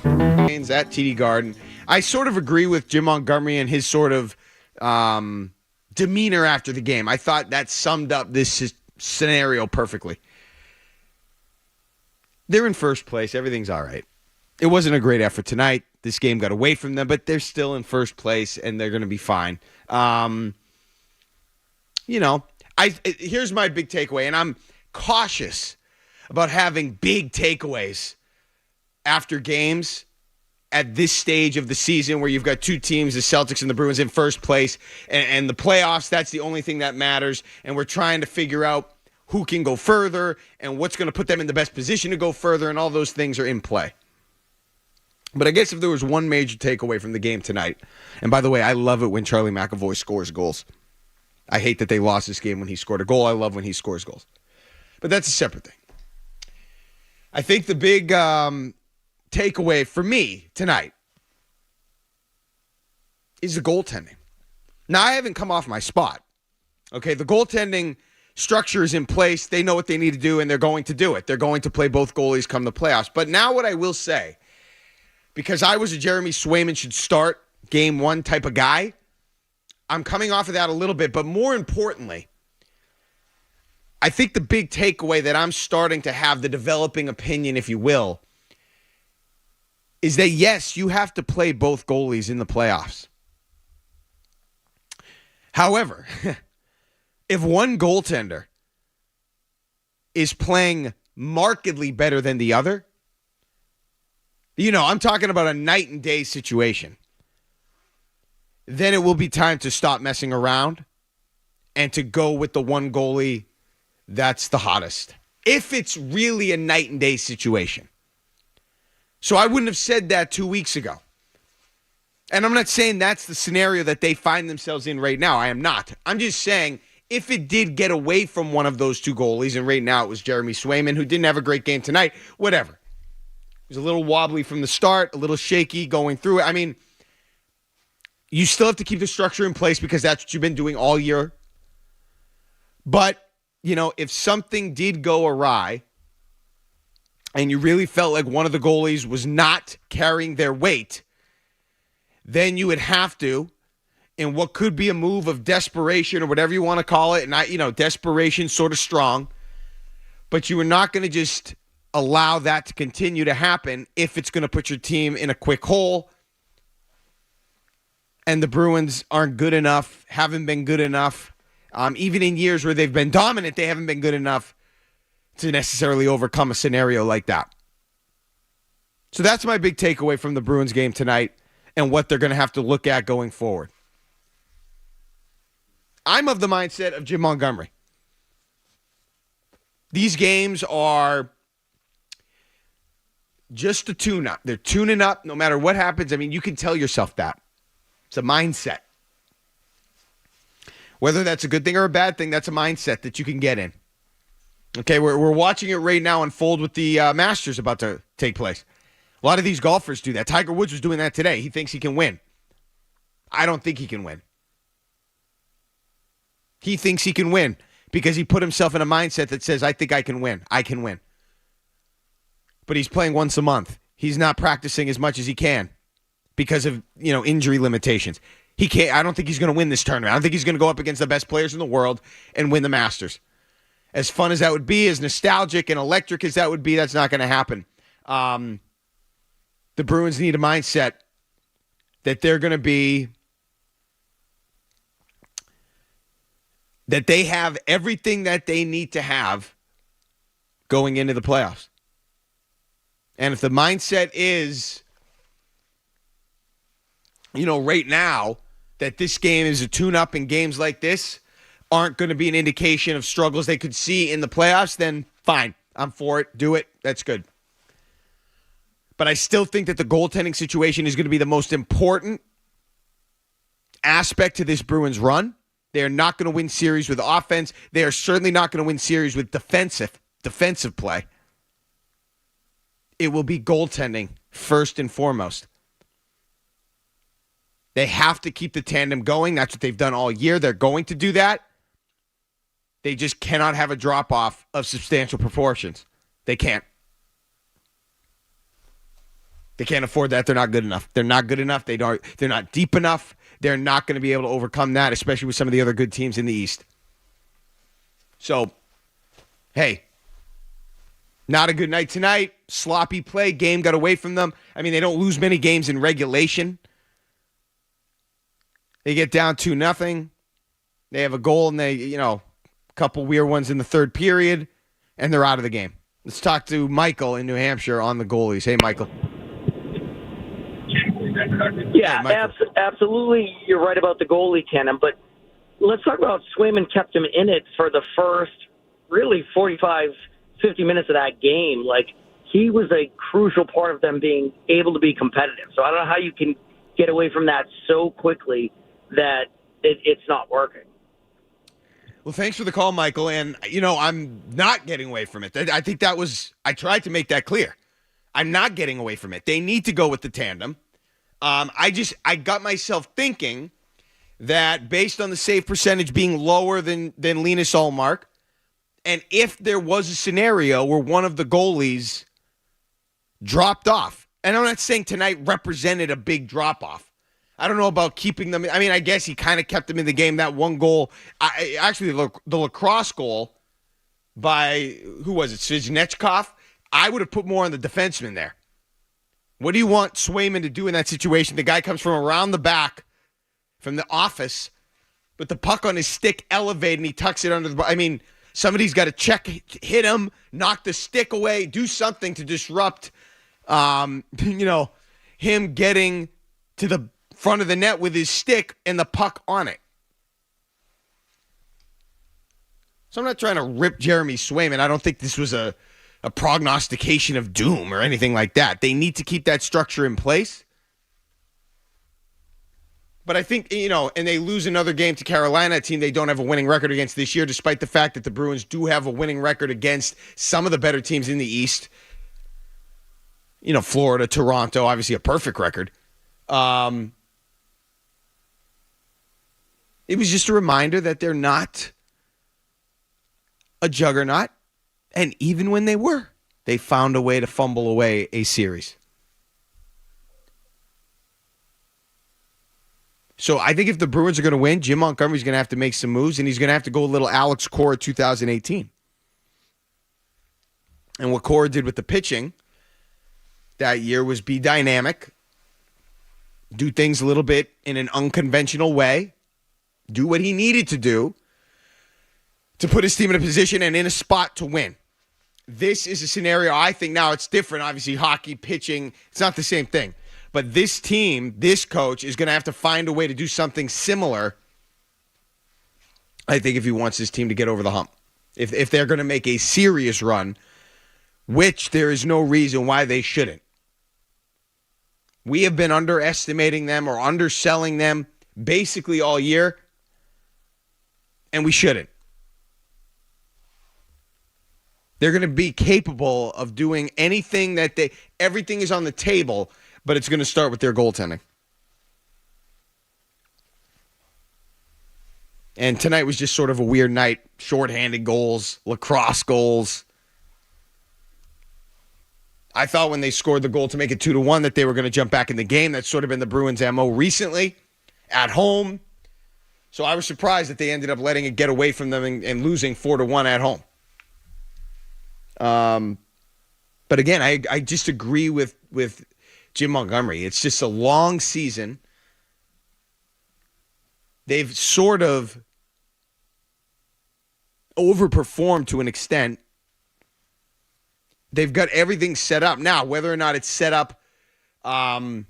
At TD Garden. I sort of agree with Jim Montgomery and his sort of demeanor after the game. I thought that summed up this scenario perfectly. They're in first place. Everything's all right. It wasn't a great effort tonight. This game got away from them, but they're still in first place, and they're going to be fine. Here's my big takeaway, and I'm cautious about having big takeaways after games at this stage of the season where you've got two teams, the Celtics and the Bruins, in first place, and the playoffs, that's the only thing that matters, and we're trying to figure out who can go further and what's going to put them in the best position to go further, and all those things are in play. But I guess if there was one major takeaway from the game tonight, and by the way, I love it when Charlie McAvoy scores goals. I hate that they lost this game when he scored a goal. I love when he scores goals. But that's a separate thing. I think the big takeaway for me tonight is the goaltending. Now, I haven't come off my spot. Okay, the goaltending structure is in place. They know what they need to do, and they're going to do it. They're going to play both goalies come the playoffs. But now what I will say, because I was a Jeremy Swayman should start game one type of guy, I'm coming off of that a little bit. But more importantly, I think the big takeaway that I'm starting to have, the developing opinion, if you will, is that, yes, you have to play both goalies in the playoffs. However, if one goaltender is playing markedly better than the other, I'm talking about a night and day situation, then it will be time to stop messing around and to go with the one goalie that's the hottest. If it's really a night and day situation. So I wouldn't have said that 2 weeks ago. And I'm not saying that's the scenario that they find themselves in right now. I am not. I'm just saying if it did get away from one of those two goalies, and right now it was Jeremy Swayman, who didn't have a great game tonight, whatever. He was a little wobbly from the start, a little shaky going through it. I mean, you still have to keep the structure in place because that's what you've been doing all year. But, if something did go awry and you really felt like one of the goalies was not carrying their weight, then you would have to, in what could be a move of desperation or whatever you want to call it, and desperation sort of strong, but you are not going to just allow that to continue to happen if it's going to put your team in a quick hole. And the Bruins aren't good enough, haven't been good enough. Even in years where they've been dominant, they haven't been good enough to necessarily overcome a scenario like that. So that's my big takeaway from the Bruins game tonight and what they're going to have to look at going forward. I'm of the mindset of Jim Montgomery. These games are just a tune-up. They're tuning up no matter what happens. I mean, you can tell yourself that. It's a mindset. Whether that's a good thing or a bad thing, that's a mindset that you can get in. Okay, we're watching it right now unfold with the Masters about to take place. A lot of these golfers do that. Tiger Woods was doing that today. He thinks he can win. I don't think he can win. He thinks he can win because he put himself in a mindset that says, I think I can win. I can win. But he's playing once a month. He's not practicing as much as he can because of, injury limitations. He can't. I don't think he's going to win this tournament. I don't think he's going to go up against the best players in the world and win the Masters. As fun as that would be, as nostalgic and electric as that would be, that's not going to happen. The Bruins need a mindset that they're going to be, that they have everything that they need to have going into the playoffs. And if the mindset is, right now, that this game is a tune-up and games like this aren't going to be an indication of struggles they could see in the playoffs, then fine. I'm for it. Do it. That's good. But I still think that the goaltending situation is going to be the most important aspect to this Bruins run. They are not going to win series with offense. They are certainly not going to win series with defensive play. It will be goaltending first and foremost. They have to keep the tandem going. That's what they've done all year. They're going to do that. They just cannot have a drop-off of substantial proportions. They can't. They can't afford that. They're not good enough. They're not good enough. They're not deep enough. They're not going to be able to overcome that, especially with some of the other good teams in the East. So, hey, not a good night tonight. Sloppy play. Game got away from them. I mean, they don't lose many games in regulation. They get down 2-0. They have a goal, and they, a couple weird ones in the third period, and they're out of the game. Let's talk to Michael in New Hampshire on the goalies. Hey, Michael. Yeah, hey, absolutely. You're right about the goalie tandem, but let's talk about Swayman kept him in it for the first, really 45, 50 minutes of that game. Like, he was a crucial part of them being able to be competitive. So I don't know how you can get away from that so quickly that it's not working. Well, thanks for the call, Michael. And, I'm not getting away from it. I think I tried to make that clear. I'm not getting away from it. They need to go with the tandem. I got myself thinking that based on the save percentage being lower than Linus Ullmark, and if there was a scenario where one of the goalies dropped off, and I'm not saying tonight represented a big drop-off. I don't know about keeping them. I mean, I guess he kind of kept them in the game. That one goal, actually the lacrosse goal by, who was it, Svizhnechkov? I would have put more on the defenseman there. What do you want Swayman to do in that situation? The guy comes from around the back, from the office, with the puck on his stick elevated, and he tucks it under the... I mean, somebody's got to hit him, knock the stick away, do something to disrupt, him getting to the front of the net with his stick and the puck on it. So I'm not trying to rip Jeremy Swayman. I don't think this was a prognostication of doom or anything like that. They need to keep that structure in place. But I think, and they lose another game to Carolina, a team they don't have a winning record against this year, despite the fact that the Bruins do have a winning record against some of the better teams in the East. Florida, Toronto, obviously a perfect record. It was just a reminder that they're not a juggernaut. And even when they were, they found a way to fumble away a series. So I think if the Bruins are going to win, Jim Montgomery's going to have to make some moves, and he's going to have to go a little Alex Cora 2018. And what Cora did with the pitching that year was be dynamic, do things a little bit in an unconventional way, do what he needed to do to put his team in a position and in a spot to win. This is a scenario, I think now it's different. Obviously, hockey, pitching, it's not the same thing. But this team, this coach, is going to have to find a way to do something similar, I think, if he wants his team to get over the hump. If they're going to make a serious run, which there is no reason why they shouldn't. We have been underestimating them or underselling them basically all year, and we shouldn't. They're going to be capable of doing anything everything is on the table, but it's going to start with their goaltending. And tonight was just sort of a weird night. Shorthanded goals, lacrosse goals. I thought when they scored the goal to make it 2-1 that they were going to jump back in the game. That's sort of been the Bruins' MO recently at home. So I was surprised that they ended up letting it get away from them and losing 4-1 at home. But again, I just agree with Jim Montgomery. It's just a long season. They've sort of overperformed to an extent. They've got everything set up. Now, whether or not it's set up or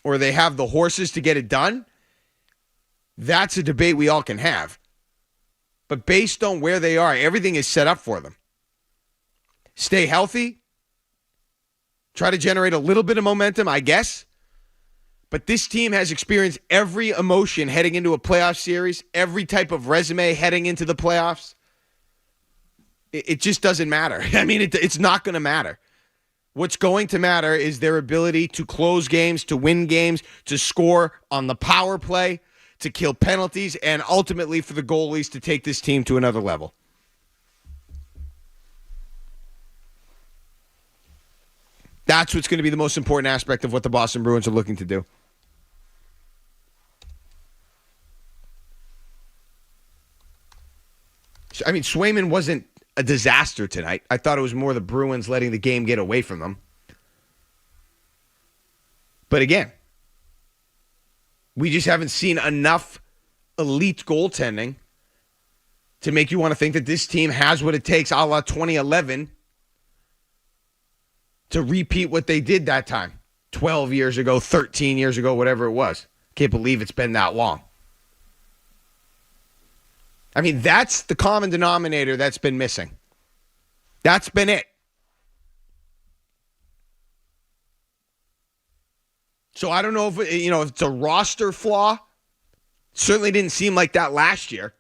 they have the horses to get it done, that's a debate we all can have. But based on where they are, everything is set up for them. Stay healthy. Try to generate a little bit of momentum, I guess. But this team has experienced every emotion heading into a playoff series, every type of resume heading into the playoffs. It just doesn't matter. I mean, it's not going to matter. What's going to matter is their ability to close games, to win games, to score on the power play, to kill penalties, and ultimately for the goalies to take this team to another level. That's what's going to be the most important aspect of what the Boston Bruins are looking to do. I mean, Swayman wasn't a disaster tonight. I thought it was more the Bruins letting the game get away from them. But again, we just haven't seen enough elite goaltending to make you want to think that this team has what it takes, a la 2011, to repeat what they did that time. 12 years ago, 13 years ago, whatever it was. Can't believe it's been that long. I mean, that's the common denominator that's been missing. That's been it. So I don't know if it's a roster flaw. Certainly didn't seem like that last year.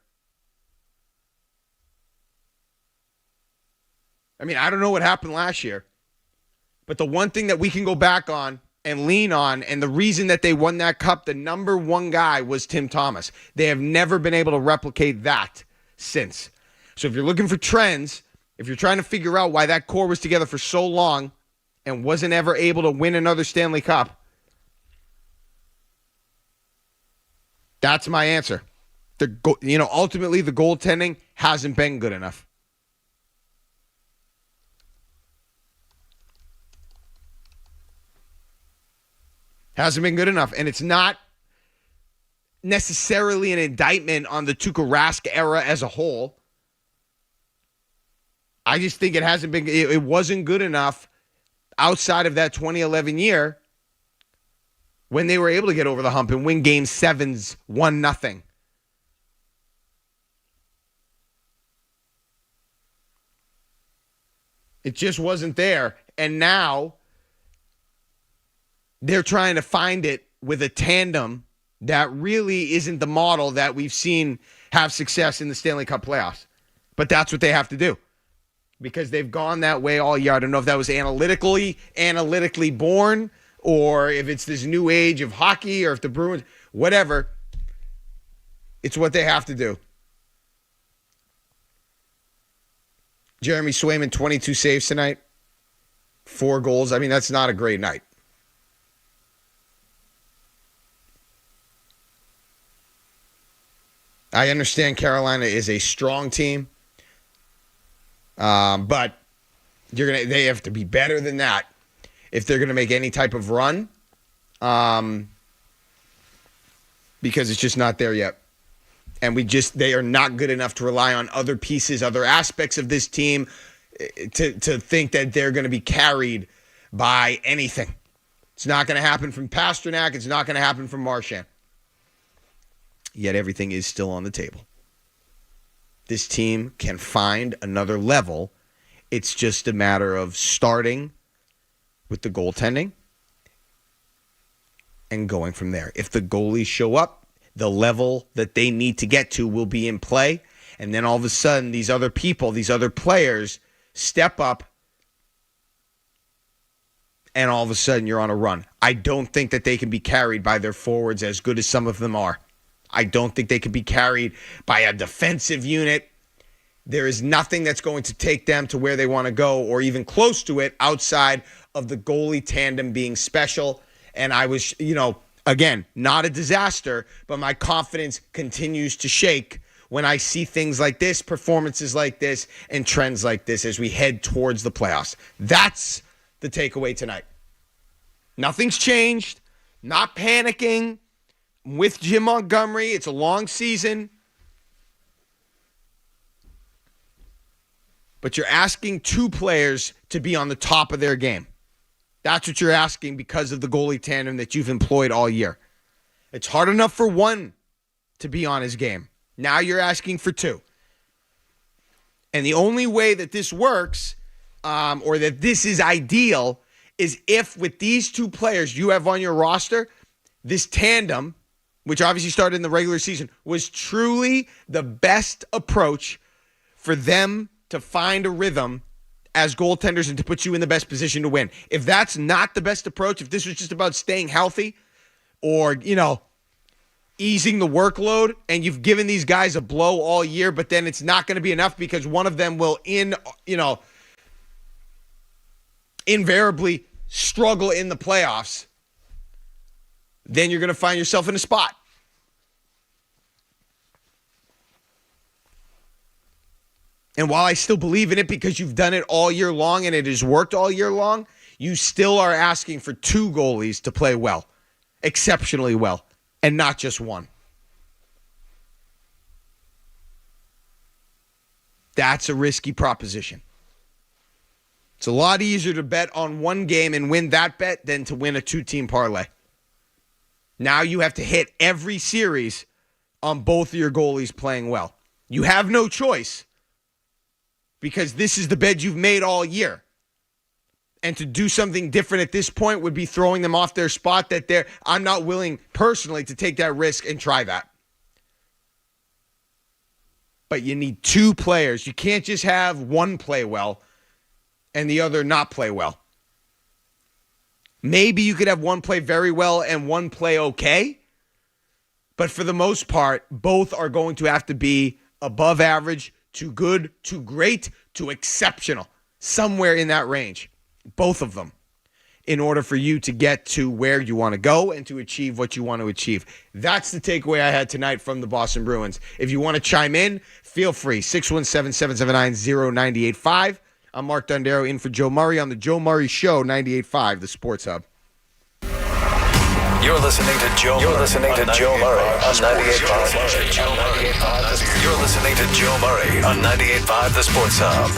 I mean, I don't know what happened last year. But the one thing that we can go back on and lean on, and the reason that they won that cup, the number one guy was Tim Thomas. They have never been able to replicate that since. So if you're looking for trends, if you're trying to figure out why that core was together for so long and wasn't ever able to win another Stanley Cup, that's my answer. Ultimately, the goaltending hasn't been good enough. Hasn't been good enough. And it's not necessarily an indictment on the Tuukka Rask era as a whole. I just think it wasn't good enough outside of that 2011 year when they were able to get over the hump and win game 7s 1-0. It just wasn't there. And now they're trying to find it with a tandem that really isn't the model that we've seen have success in the Stanley Cup playoffs. But that's what they have to do because they've gone that way all year. I don't know if that was analytically born or if it's this new age of hockey or if the Bruins, whatever. It's what they have to do. Jeremy Swayman, 22 saves tonight, 4 goals. I mean, that's not a great night. I understand Carolina is a strong team, but they have to be better than that if they're going to make any type of run, because it's just not there yet. And they are not good enough to rely on other pieces, other aspects of this team to think that they're going to be carried by anything. It's not going to happen from Pasternak. It's not going to happen from Marchand. Yet everything is still on the table. This team can find another level. It's just a matter of starting with the goaltending and going from there. If the goalies show up, the level that they need to get to will be in play. And then all of a sudden, these other people, these other players step up. And all of a sudden, you're on a run. I don't think that they can be carried by their forwards as good as some of them are. I don't think they could be carried by a defensive unit. There is nothing that's going to take them to where they want to go or even close to it outside of the goalie tandem being special. And I was, again, not a disaster, but my confidence continues to shake when I see things like this, performances like this, and trends like this as we head towards the playoffs. That's the takeaway tonight. Nothing's changed. Not panicking. With Jim Montgomery, it's a long season. But you're asking 2 players to be on the top of their game. That's what you're asking because of the goalie tandem that you've employed all year. It's hard enough for 1 to be on his game. Now you're asking for 2. And the only way that this works, or that this is ideal, is if with these 2 players you have on your roster, this tandem, which obviously started in the regular season, was truly the best approach for them to find a rhythm as goaltenders and to put you in the best position to win. If that's not the best approach, if this was just about staying healthy or, easing the workload and you've given these guys a blow all year, but then it's not going to be enough because one of them will invariably struggle in the playoffs, then you're going to find yourself in a spot. And while I still believe in it because you've done it all year long and it has worked all year long, you still are asking for 2 goalies to play well, exceptionally well, and not just one. That's a risky proposition. It's a lot easier to bet on one game and win that bet than to win a 2-team parlay. Now you have to hit every series on both of your goalies playing well. You have no choice because this is the bed you've made all year. And to do something different at this point would be throwing them off their spot I'm not willing personally to take that risk and try that. But you need 2 players. You can't just have one play well and the other not play well. Maybe you could have one play very well and one play okay. But for the most part, both are going to have to be above average, to good, to great, to exceptional. Somewhere in that range. Both of them. In order for you to get to where you want to go and to achieve what you want to achieve. That's the takeaway I had tonight from the Boston Bruins. If you want to chime in, feel free. 617-779-0985. I'm Mark Dondero in for Joe Murray on the Joe Murray Show, 98.5, the Sports Hub. You're listening to Joe Murray on 98.5. You're listening to Joe Murray on 98.5, the Sports Hub.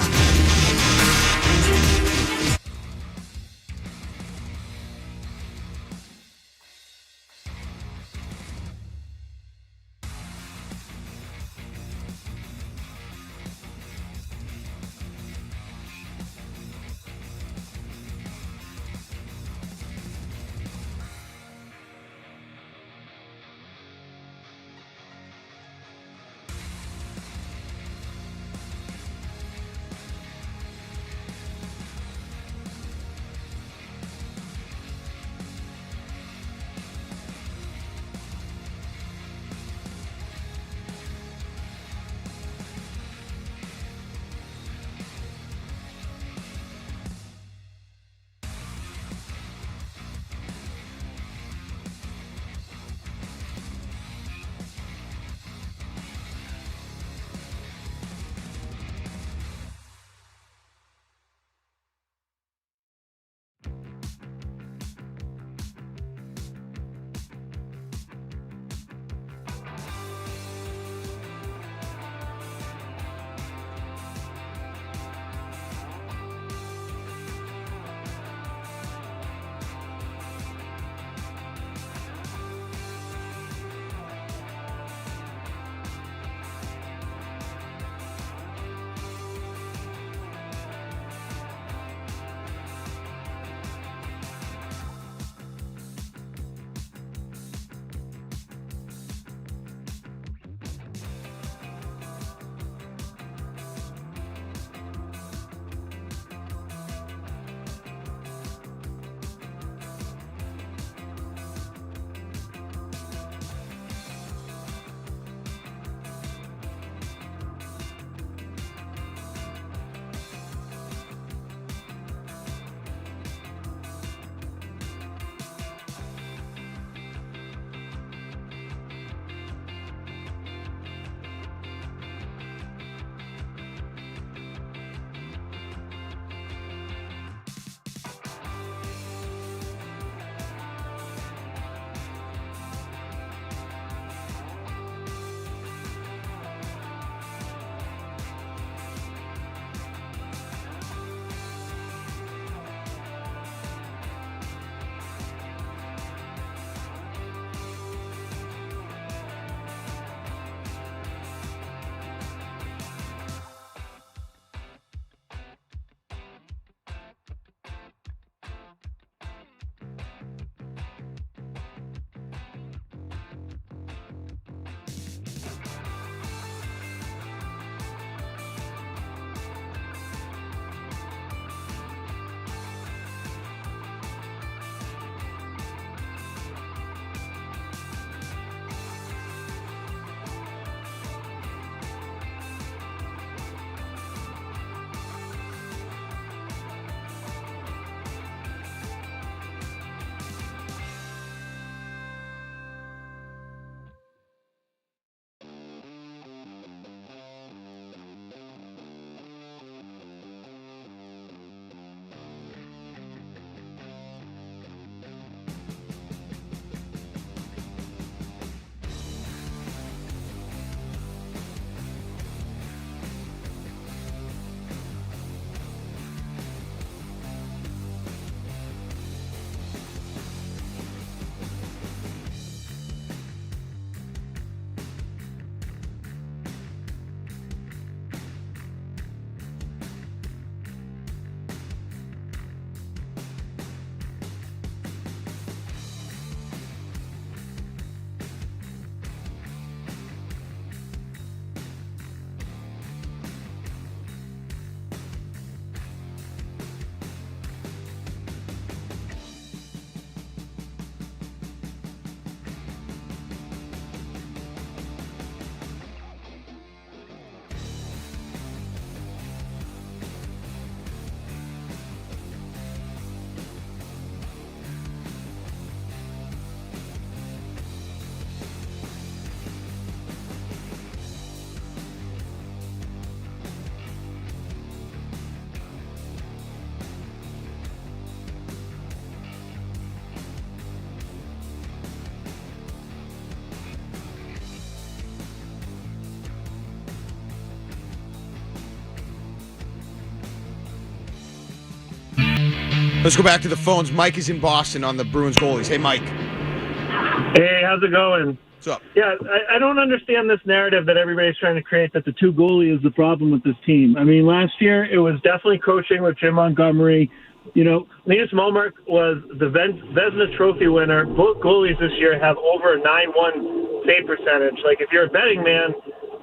Let's go back to the phones. Mike is in Boston on the Bruins goalies. Hey, Mike. Hey, how's it going? What's up? Yeah, I don't understand this narrative that everybody's trying to create that the two goalie is the problem with this team. I mean, last year it was definitely coaching with Jim Montgomery. You know, Linus Momark was the Vezina Trophy winner. Both goalies this year have over a 9-1 save percentage. Like, if you're a betting man,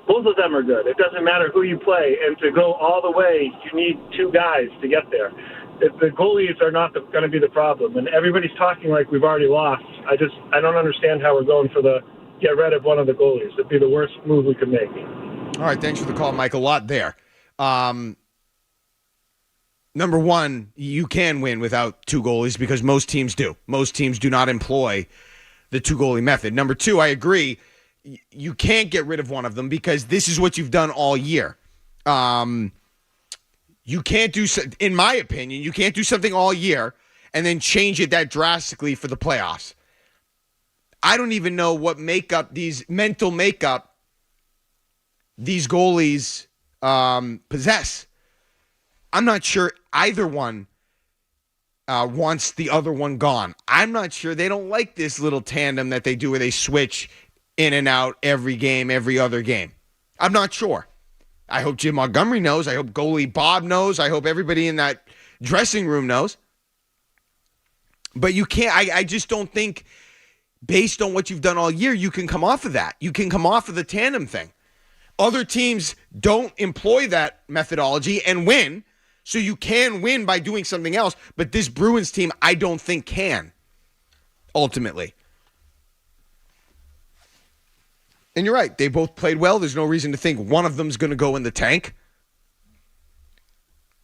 both of them are good. It doesn't matter who you play. And to go all the way, you need two guys to get there. The goalies are not going to be the problem. And everybody's talking like we've already lost. I don't understand how we're going for the get rid of one of the goalies. It'd be the worst move we could make. All right, thanks for the call, Mike. A lot there. Number one, you can win without two goalies because most teams do. Most teams do not employ the two-goalie method. Number two, I agree. You can't get rid of one of them because this is what you've done all year. You can't do, in my opinion, you can't do something all year and then change it that drastically for the playoffs. I don't even know what mental makeup these goalies possess. I'm not sure either one wants the other one gone. I'm not sure they don't like this little tandem that they do where they switch in and out every game, every other game. I'm not sure. I hope Jim Montgomery knows. I hope goalie Bob knows. I hope everybody in that dressing room knows. But you can't, I just don't think, based on what you've done all year, you can come off of that. You can come off of the tandem thing. Other teams don't employ that methodology and win. So you can win by doing something else, but this Bruins team, I don't think can, ultimately. And you're right. They both played well. There's no reason to think one of them's going to go in the tank.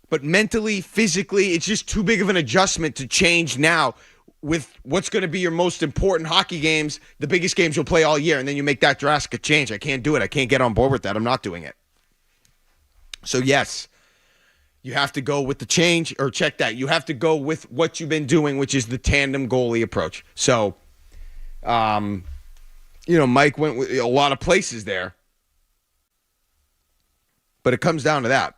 But mentally, physically, it's just too big of an adjustment to change now with what's going to be your most important hockey games, the biggest games you'll play all year, and then you make that drastic change. I can't do it. I can't get on board with that. I'm not doing it. So, yes. You have to go with the change, or check that. You have to go with what you've been doing, which is the tandem goalie approach. So, Mike went with a lot of places there. But it comes down to that.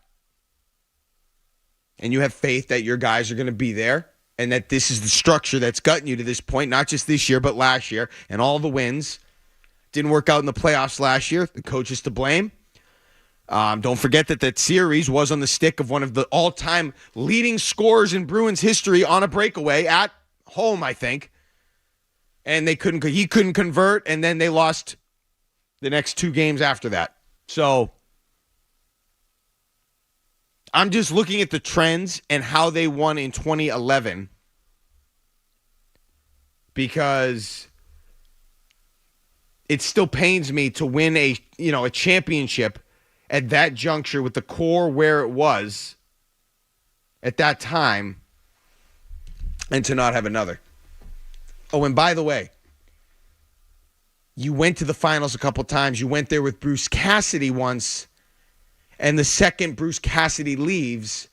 And you have faith that your guys are going to be there and that this is the structure that's gotten you to this point, not just this year, but last year, and all the wins. Didn't work out in the playoffs last year. The coach is to blame. Don't forget that series was on the stick of one of the all-time leading scorers in Bruins history on a breakaway at home, I think. And he couldn't convert, and then they lost the next two games after that. So I'm just looking at the trends and how they won in 2011 because it still pains me to win a championship at that juncture with the core where it was at that time and to not have another. Oh, and by the way, you went to the finals a couple times. You went there with Bruce Cassidy once, and the second Bruce Cassidy leaves,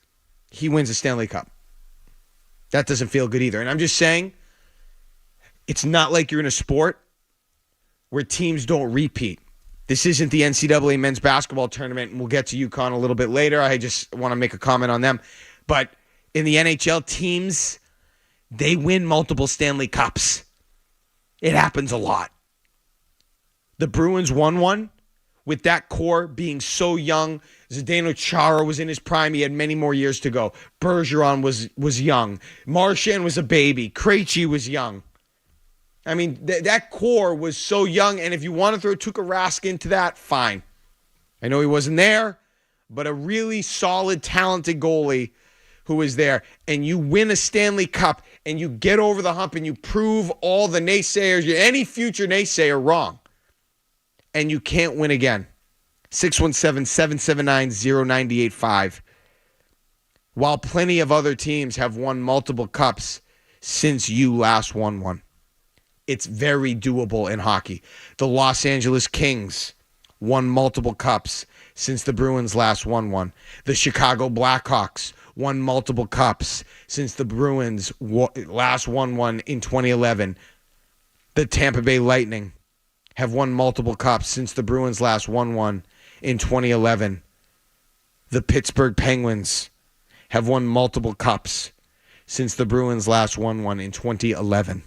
he wins the Stanley Cup. That doesn't feel good either. And I'm just saying, it's not like you're in a sport where teams don't repeat. This isn't the NCAA men's basketball tournament, and we'll get to UConn a little bit later. I just want to make a comment on them. But in the NHL, teams, they win multiple Stanley Cups. It happens a lot. The Bruins won one with that core being so young. Zdeno Chara was in his prime. He had many more years to go. Bergeron was young. Marchand was a baby. Krejci was young. I mean, that core was so young, and if you want to throw Tuukka Rask into that, fine. I know he wasn't there, but a really solid, talented goalie who was there, and you win a Stanley Cup, and you get over the hump, and you prove all the naysayers, any future naysayer wrong, and you can't win again. 617-779-0985. While plenty of other teams have won multiple cups since you last won one. It's very doable in hockey. The Los Angeles Kings won multiple cups since the Bruins last won one. The Chicago Blackhawks won multiple cups since the Bruins last won one in 2011. The Tampa Bay Lightning have won multiple cups since the Bruins last won one in 2011. The Pittsburgh Penguins have won multiple cups since the Bruins last won one in 2011.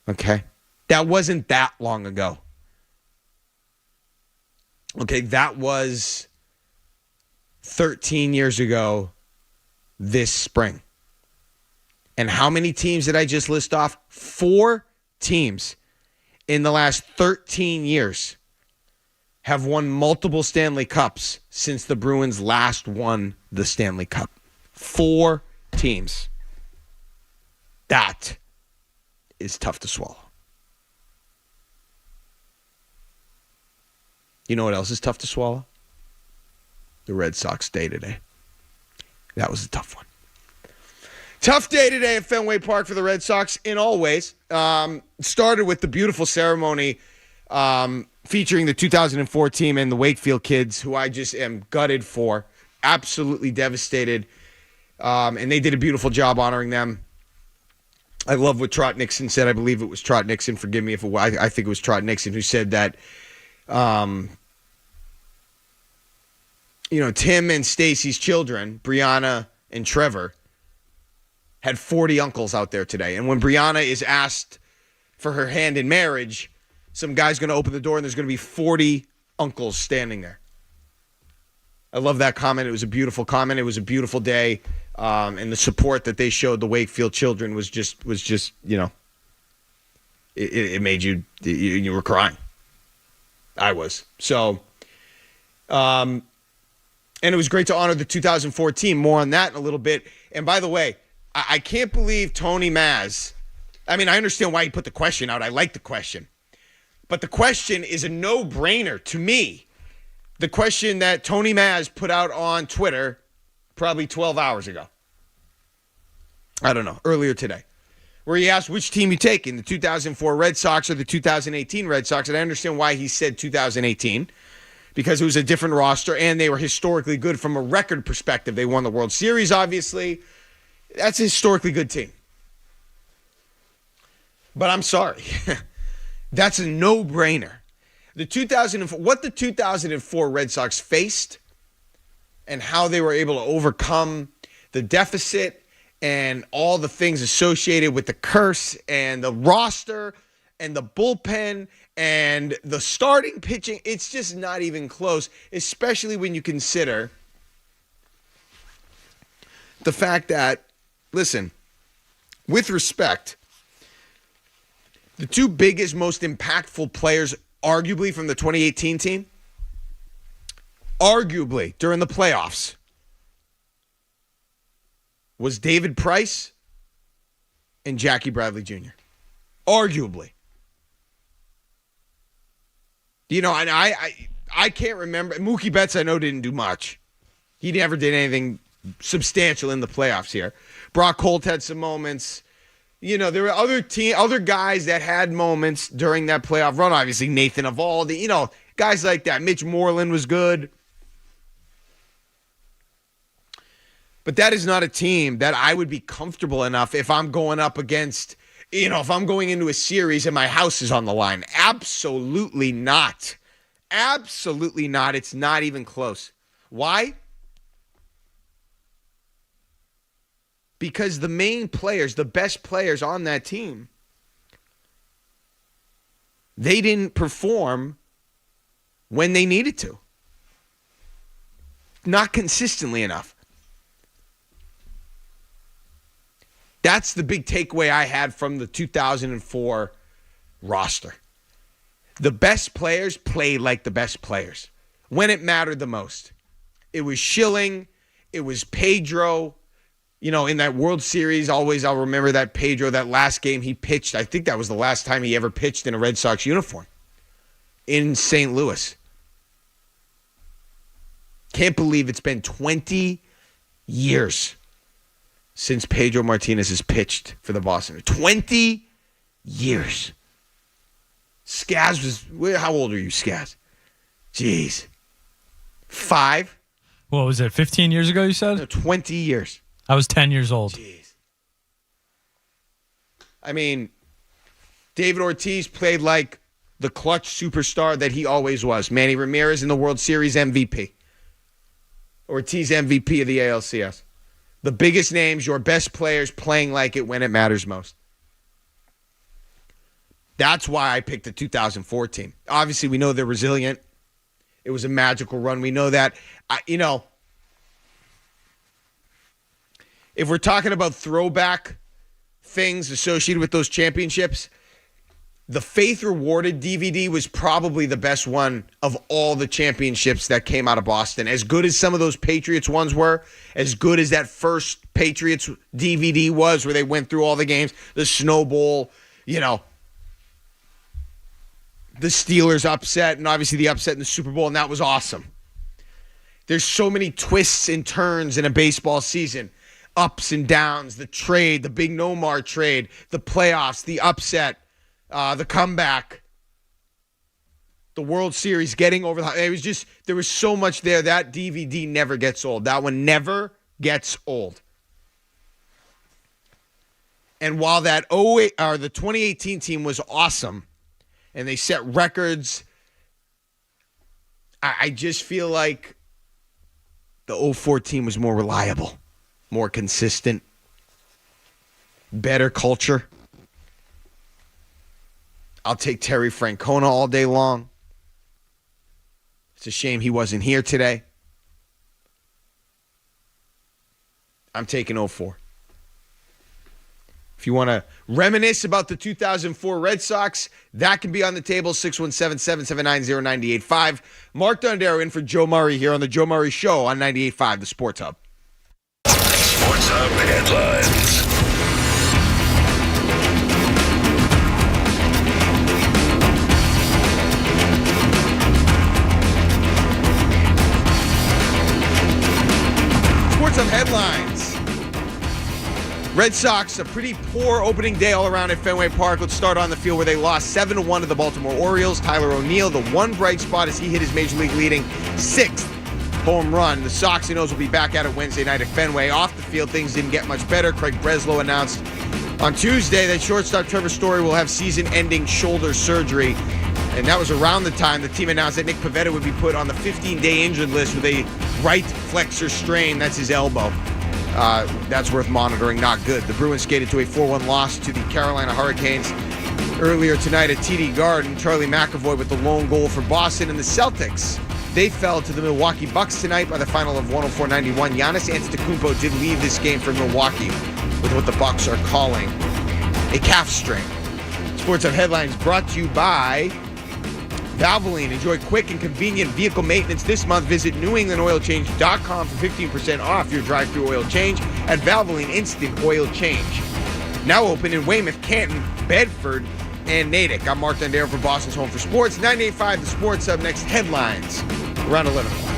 Okay? That wasn't that long ago. Okay, that was 13 years ago this spring. And how many teams did I just list off? 4 teams in the last 13 years have won multiple Stanley Cups since the Bruins last won the Stanley Cup. 4 teams. That is tough to swallow. You know what else is tough to swallow? The Red Sox day today. That was a tough one. Tough day today at Fenway Park for the Red Sox in all ways. Started with the beautiful ceremony featuring the 2004 team and the Wakefield kids, who I just am gutted for. Absolutely devastated. And they did a beautiful job honoring them. I love what Trot Nixon said. I believe it was Trot Nixon. Forgive me if it was. I think it was Trot Nixon who said that, Tim and Stacy's children, Brianna and Trevor, had 40 uncles out there today. And when Brianna is asked for her hand in marriage, some guy's going to open the door and there's going to be 40 uncles standing there. I love that comment. It was a beautiful comment. It was a beautiful day. And the support that they showed the Wakefield children was just it made you were crying. I was. So, and it was great to honor the 2004 team. More on that in a little bit. And by the way, I can't believe Tony Maz. I mean, I understand why he put the question out. I like the question. But the question is a no-brainer to me. The question that Tony Maz put out on Twitter probably 12 hours ago. I don't know, earlier today. Where he asked which team you taking, the 2004 Red Sox or the 2018 Red Sox. And I understand why he said 2018. Because it was a different roster and they were historically good from a record perspective. They won the World Series, obviously. That's a historically good team. But I'm sorry. That's a no-brainer. What the 2004 Red Sox faced and how they were able to overcome the deficit and all the things associated with the curse and the roster and the bullpen and the starting pitching, it's just not even close, especially when you consider the fact that, listen, with respect, the 2 biggest, most impactful players, arguably from the 2018 team, arguably during the playoffs, was David Price and Jackie Bradley Jr. Arguably. And I can't remember. Mookie Betts, I know, didn't do much. He never did anything substantial in the playoffs here. Brock Holt had some moments. There were other guys that had moments during that playoff run. Obviously, Nathan Eovaldi, guys like that. Mitch Moreland was good. But that is not a team that I would be comfortable enough if I'm going up against, if I'm going into a series and my house is on the line. Absolutely not. Absolutely not. It's not even close. Why? Because the main players, the best players on that team, they didn't perform when they needed to. Not consistently enough. That's the big takeaway I had from the 2004 roster. The best players played like the best players when it mattered the most. It was Schilling. It was Pedro. In that World Series, always I'll remember that Pedro, that last game he pitched. I think that was the last time he ever pitched in a Red Sox uniform in St. Louis. Can't believe it's been 20 years since Pedro Martinez has pitched for the Boston. 20 years. Skaz was, how old are you, Skaz? Jeez. 5? What was it, 15 years ago you said? No, 20 years. I was 10 years old. Jeez. I mean, David Ortiz played like the clutch superstar that he always was. Manny Ramirez in the World Series MVP. Ortiz MVP of the ALCS. The biggest names, your best players playing like it when it matters most. That's why I picked the 2004 team. Obviously, we know they're resilient. It was a magical run. We know that. If we're talking about throwback things associated with those championships, the Faith Rewarded DVD was probably the best one of all the championships that came out of Boston. As good as some of those Patriots ones were, as good as that first Patriots DVD was where they went through all the games, the Snow Bowl, the Steelers upset, and obviously the upset in the Super Bowl, and that was awesome. There's so many twists and turns in a baseball season. Ups and downs, the trade, the big Nomar trade, the playoffs, the upset, the comeback, the World Series, getting over there was so much there. That DVD never gets old. That one never gets old. And while that the 2018 team was awesome and they set records, I just feel like the 04 team was more reliable, more consistent, better culture. I'll take Terry Francona all day long. It's a shame he wasn't here today. I'm taking 04. If you want to reminisce about the 2004 Red Sox, that can be on the table, 617-779-0985. Mark Dondero in for Joe Murray here on the Joe Murray Show on 98.5, the Sports Hub. Sports Hub headlines. Sports Hub headlines. Red Sox, a pretty poor opening day all around at Fenway Park. Let's start on the field where they lost 7-1 to the Baltimore Orioles. Tyler O'Neill, the one bright spot as he hit his Major League leading sixth home run. The Soxinos will be back at it Wednesday night at Fenway. Off the field, things didn't get much better. Craig Breslow announced on Tuesday that shortstop Trevor Story will have season-ending shoulder surgery. And that was around the time the team announced that Nick Pivetta would be put on the 15-day injured list with a right flexor strain. That's his elbow. That's worth monitoring. Not good. The Bruins skated to a 4-1 loss to the Carolina Hurricanes earlier tonight at TD Garden. Charlie McAvoy with the lone goal for Boston. And the Celtics, they fell to the Milwaukee Bucks tonight by the final of 104-91. Giannis Antetokounmpo did leave this game for Milwaukee with what the Bucks are calling a calf strain. Sports Hub headlines brought to you by Valvoline. Enjoy quick and convenient vehicle maintenance this month. Visit NewEnglandOilChange.com for 15% off your drive-thru oil change at Valvoline Instant Oil Change. Now open in Weymouth, Canton, Bedford, and Natick. I'm Mark Dondero for Boston's Home for Sports. 98.5 The Sports Hub. Next headlines around 11 o'clock.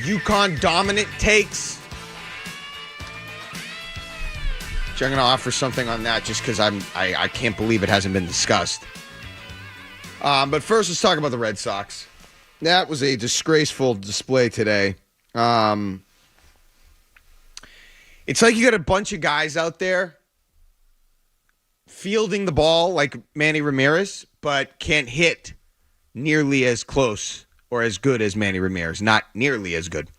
UConn dominant takes. I'm going to offer something on that just because I can't believe it hasn't been discussed. But first, let's talk about the Red Sox. That was a disgraceful display today. It's like you got a bunch of guys out there fielding the ball like Manny Ramirez, but can't hit nearly as close or as good as Manny Ramirez. Not nearly as good.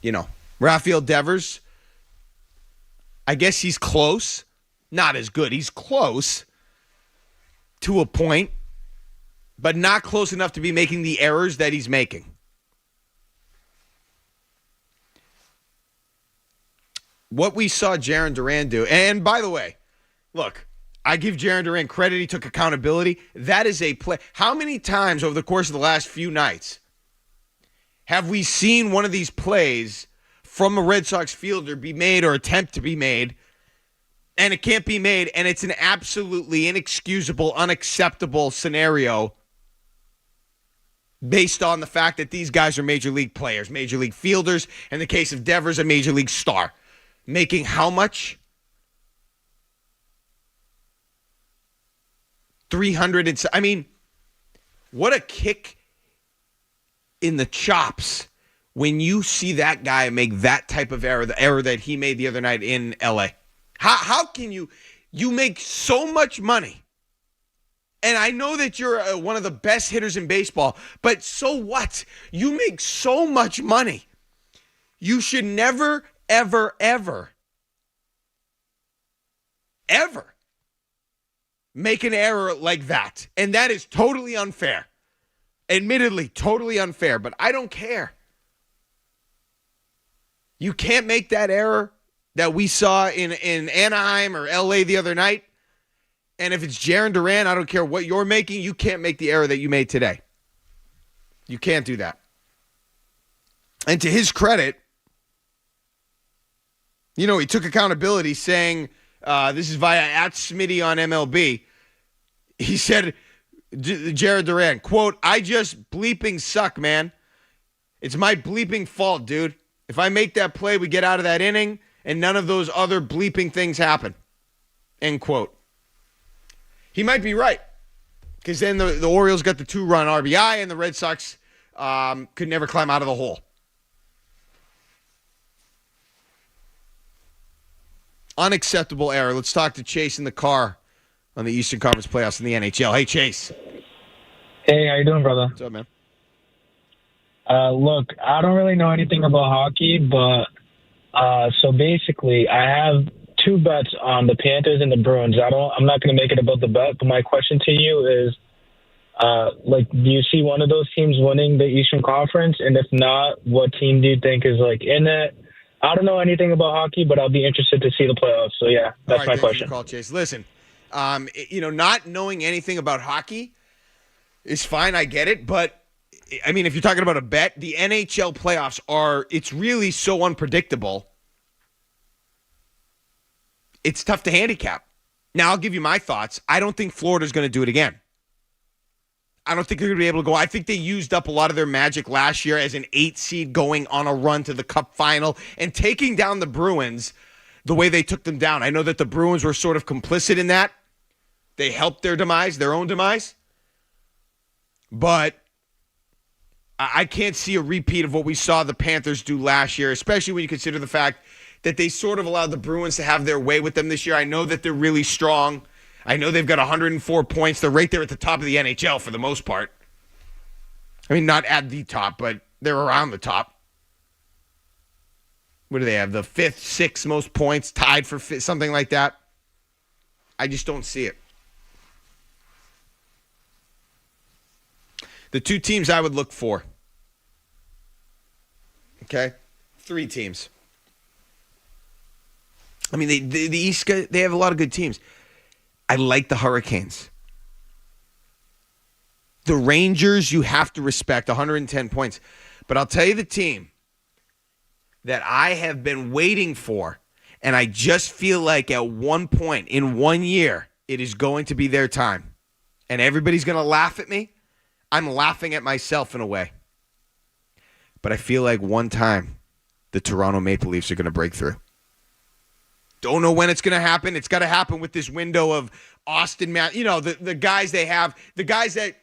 You know, Rafael Devers, I guess he's close. Not as good. He's close to a point, but not close enough to be making the errors that he's making. What we saw Jarren Duran do, and by the way, look, I give Jarren Duran credit. He took accountability. That is a play. How many times over the course of the last few nights have we seen one of these plays from a Red Sox fielder be made or attempt to be made, and it can't be made, and it's an absolutely inexcusable, unacceptable scenario based on the fact that these guys are major league players, major league fielders, in the case of Devers, a major league star. Making how much? 300. I mean, what a kick in the chops when you see that guy make that type of error, the error that he made the other night in L.A. How can you make so much money? And I know that you're one of the best hitters in baseball, but so what? You make so much money. You should never, ever, ever make an error like that. And that is totally unfair. Admittedly, totally unfair, but I don't care. You can't make that error that we saw in Anaheim or LA the other night. And if it's Jarren Duran, I don't care what you're making, you can't make the error that you made today. You can't do that. And to his credit, you know, he took accountability saying, this is via @Smitty on MLB. He said, Jarren Duran, quote, "I just bleeping suck, man. It's my bleeping fault, dude. If I make that play, we get out of that inning, and none of those other bleeping things happen." End quote. He might be right, because then the Orioles got the 2-run RBI, and the Red Sox could never climb out of the hole. Unacceptable error. Let's talk to Chase in the car on the Eastern Conference playoffs in the NHL. Hey, Chase. Hey, how you doing, brother? What's up, man? Look, I don't really know anything about hockey, but so basically, I have two bets on the Panthers and the Bruins. I'm not going to make it about the bet, but my question to you is, do you see one of those teams winning the Eastern Conference? And if not, what team do you think is in it? I don't know anything about hockey, but I'll be interested to see the playoffs. So yeah, that's my question. Call, Chase. Listen, not knowing anything about hockey is fine. I get it, but I mean, if you're talking about a bet, the NHL playoffs it's really so unpredictable. It's tough to handicap. Now, I'll give you my thoughts. I don't think Florida's going to do it again. I don't think they're going to be able to go. I think they used up a lot of their magic last year as an 8 seed going on a run to the Cup final and taking down the Bruins the way they took them down. I know that the Bruins were sort of complicit in that. They helped their own demise. But I can't see a repeat of what we saw the Panthers do last year, especially when you consider the fact that they sort of allowed the Bruins to have their way with them this year. I know that they're really strong. I know they've got 104 points. They're right there at the top of the NHL for the most part. I mean, not at the top, but they're around the top. What do they have? The 5th, 6th most points, tied for something like that. I just don't see it. The two teams I would look for. Okay? 3 teams. I mean, the East, they have a lot of good teams. I like the Hurricanes. The Rangers, you have to respect, 110 points. But I'll tell you the team that I have been waiting for, and I just feel like at one point in 1 year, it is going to be their time. And everybody's going to laugh at me. I'm laughing at myself in a way. But I feel like one time the Toronto Maple Leafs are going to break through. Don't know when it's going to happen. It's got to happen with this window of Austin, the guys they have, the guys that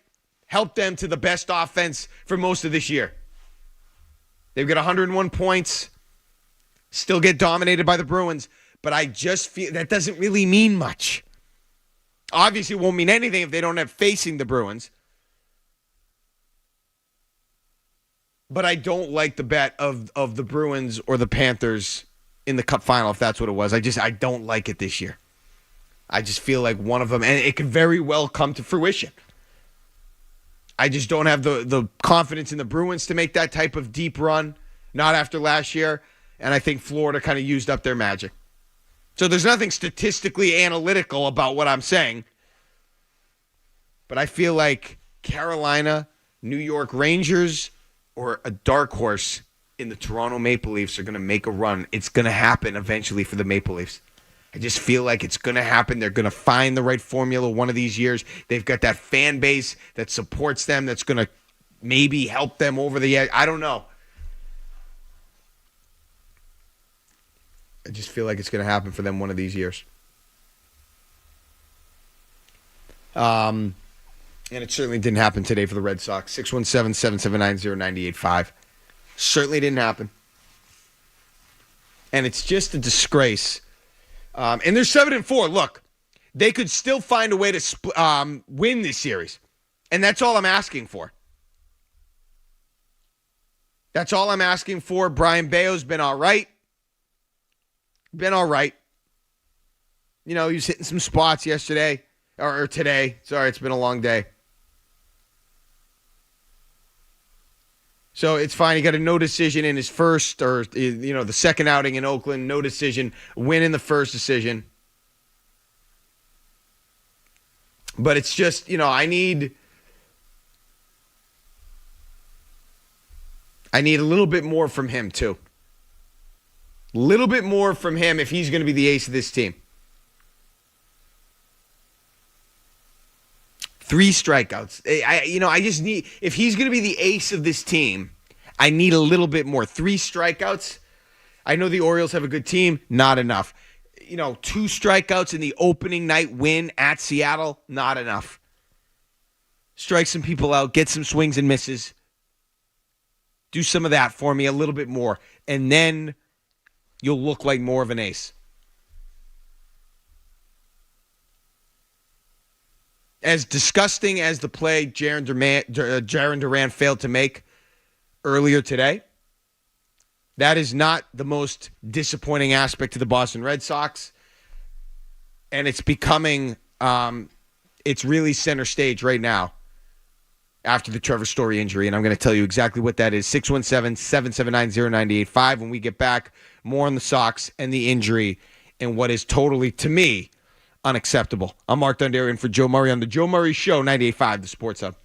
helped them to the best offense for most of this year. They've got 101 points, still get dominated by the Bruins, but I just feel that doesn't really mean much. Obviously, it won't mean anything if they don't have facing the Bruins. But I don't like the bet of the Bruins or the Panthers in the Cup final, if that's what it was. I don't like it this year. I just feel like one of them, and it could very well come to fruition. I just don't have the confidence in the Bruins to make that type of deep run, not after last year, and I think Florida kind of used up their magic. So there's nothing statistically analytical about what I'm saying, but I feel like Carolina, New York Rangers, or a dark horse in the Toronto Maple Leafs are going to make a run. It's going to happen eventually for the Maple Leafs. I just feel like it's going to happen. They're going to find the right formula one of these years. They've got that fan base that supports them, that's going to maybe help them over the edge. I don't know. I just feel like it's going to happen for them one of these years. And it certainly didn't happen today for the Red Sox. 617-779-0985. Certainly didn't happen. And it's just a disgrace. And they're 7-4. Look, they could still find a way to win this series. And that's all I'm asking for. That's all I'm asking for. Brian Bayo's been all right. Been all right. He was hitting some spots yesterday. Or today. Sorry, it's been a long day. So it's fine. He got a no decision in his first, or the second outing in Oakland, no decision. Win in the first decision. But it's just, I need a little bit more from him too. A little bit more from him if he's going to be the ace of this team. 3 strikeouts. I just need, if he's going to be the ace of this team, I need a little bit more. 3 strikeouts. I know the Orioles have a good team. Not enough. 2 strikeouts in the opening night win at Seattle. Not enough. Strike some people out. Get some swings and misses. Do some of that for me a little bit more. And then you'll look like more of an ace. As disgusting as the play Jaron Durant failed to make earlier today, that is not the most disappointing aspect to the Boston Red Sox. And it's becoming, it's really center stage right now after the Trevor Story injury. And I'm going to tell you exactly what that is. 617-779-0985. When we get back, more on the Sox and the injury and what is totally, to me, unacceptable. I'm Mark Dondero in for Joe Murray on the Joe Murray Show, 98.5, the Sports Hub.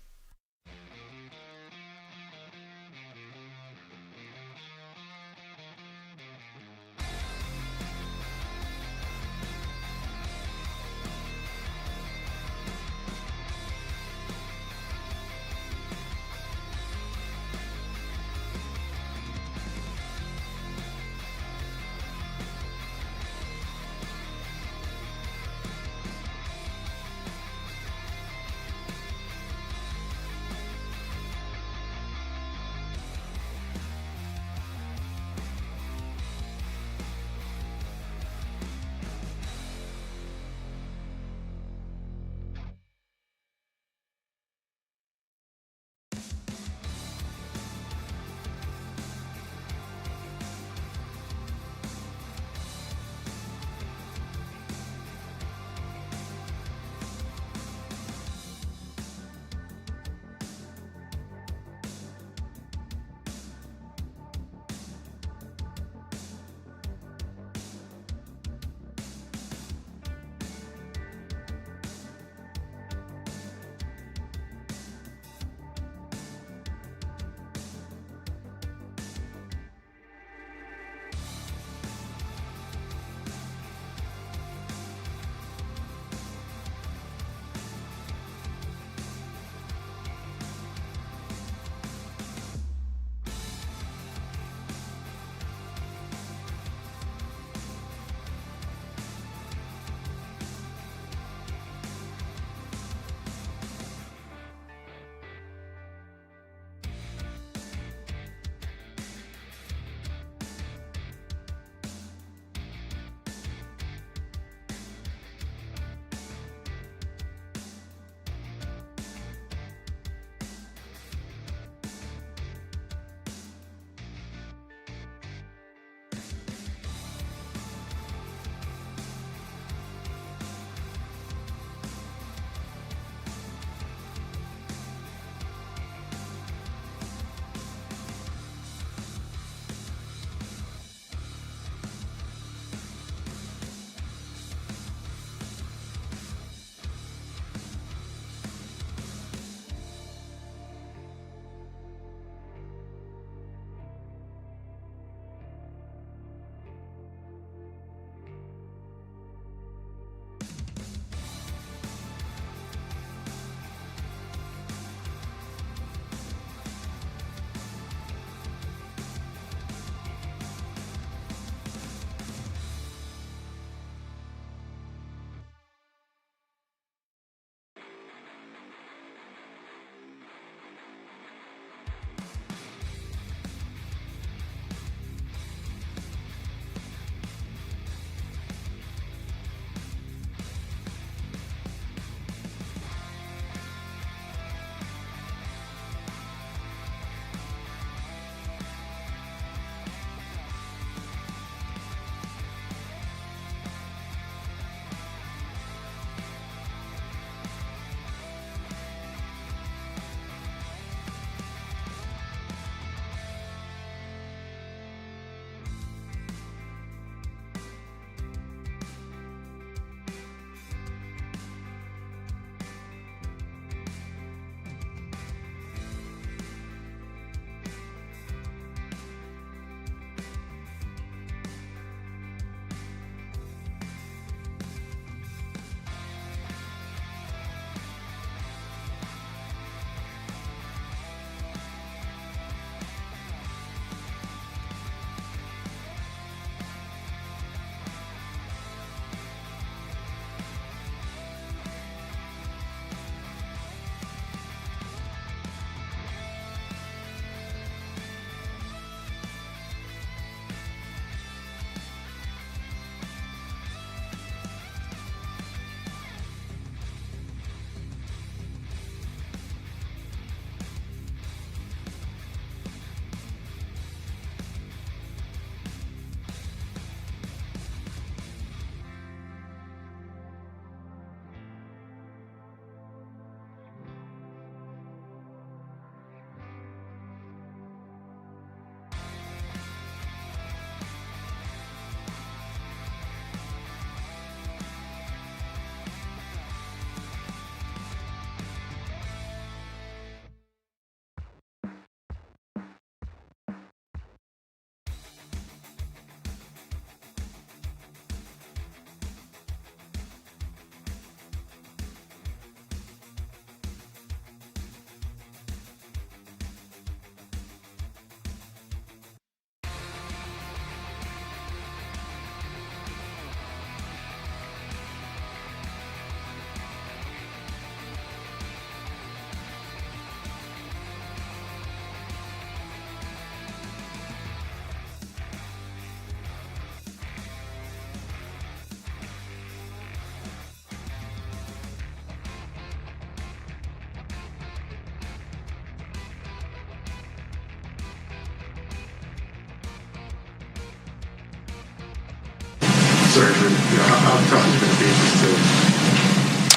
concerned, and how tough it's going to be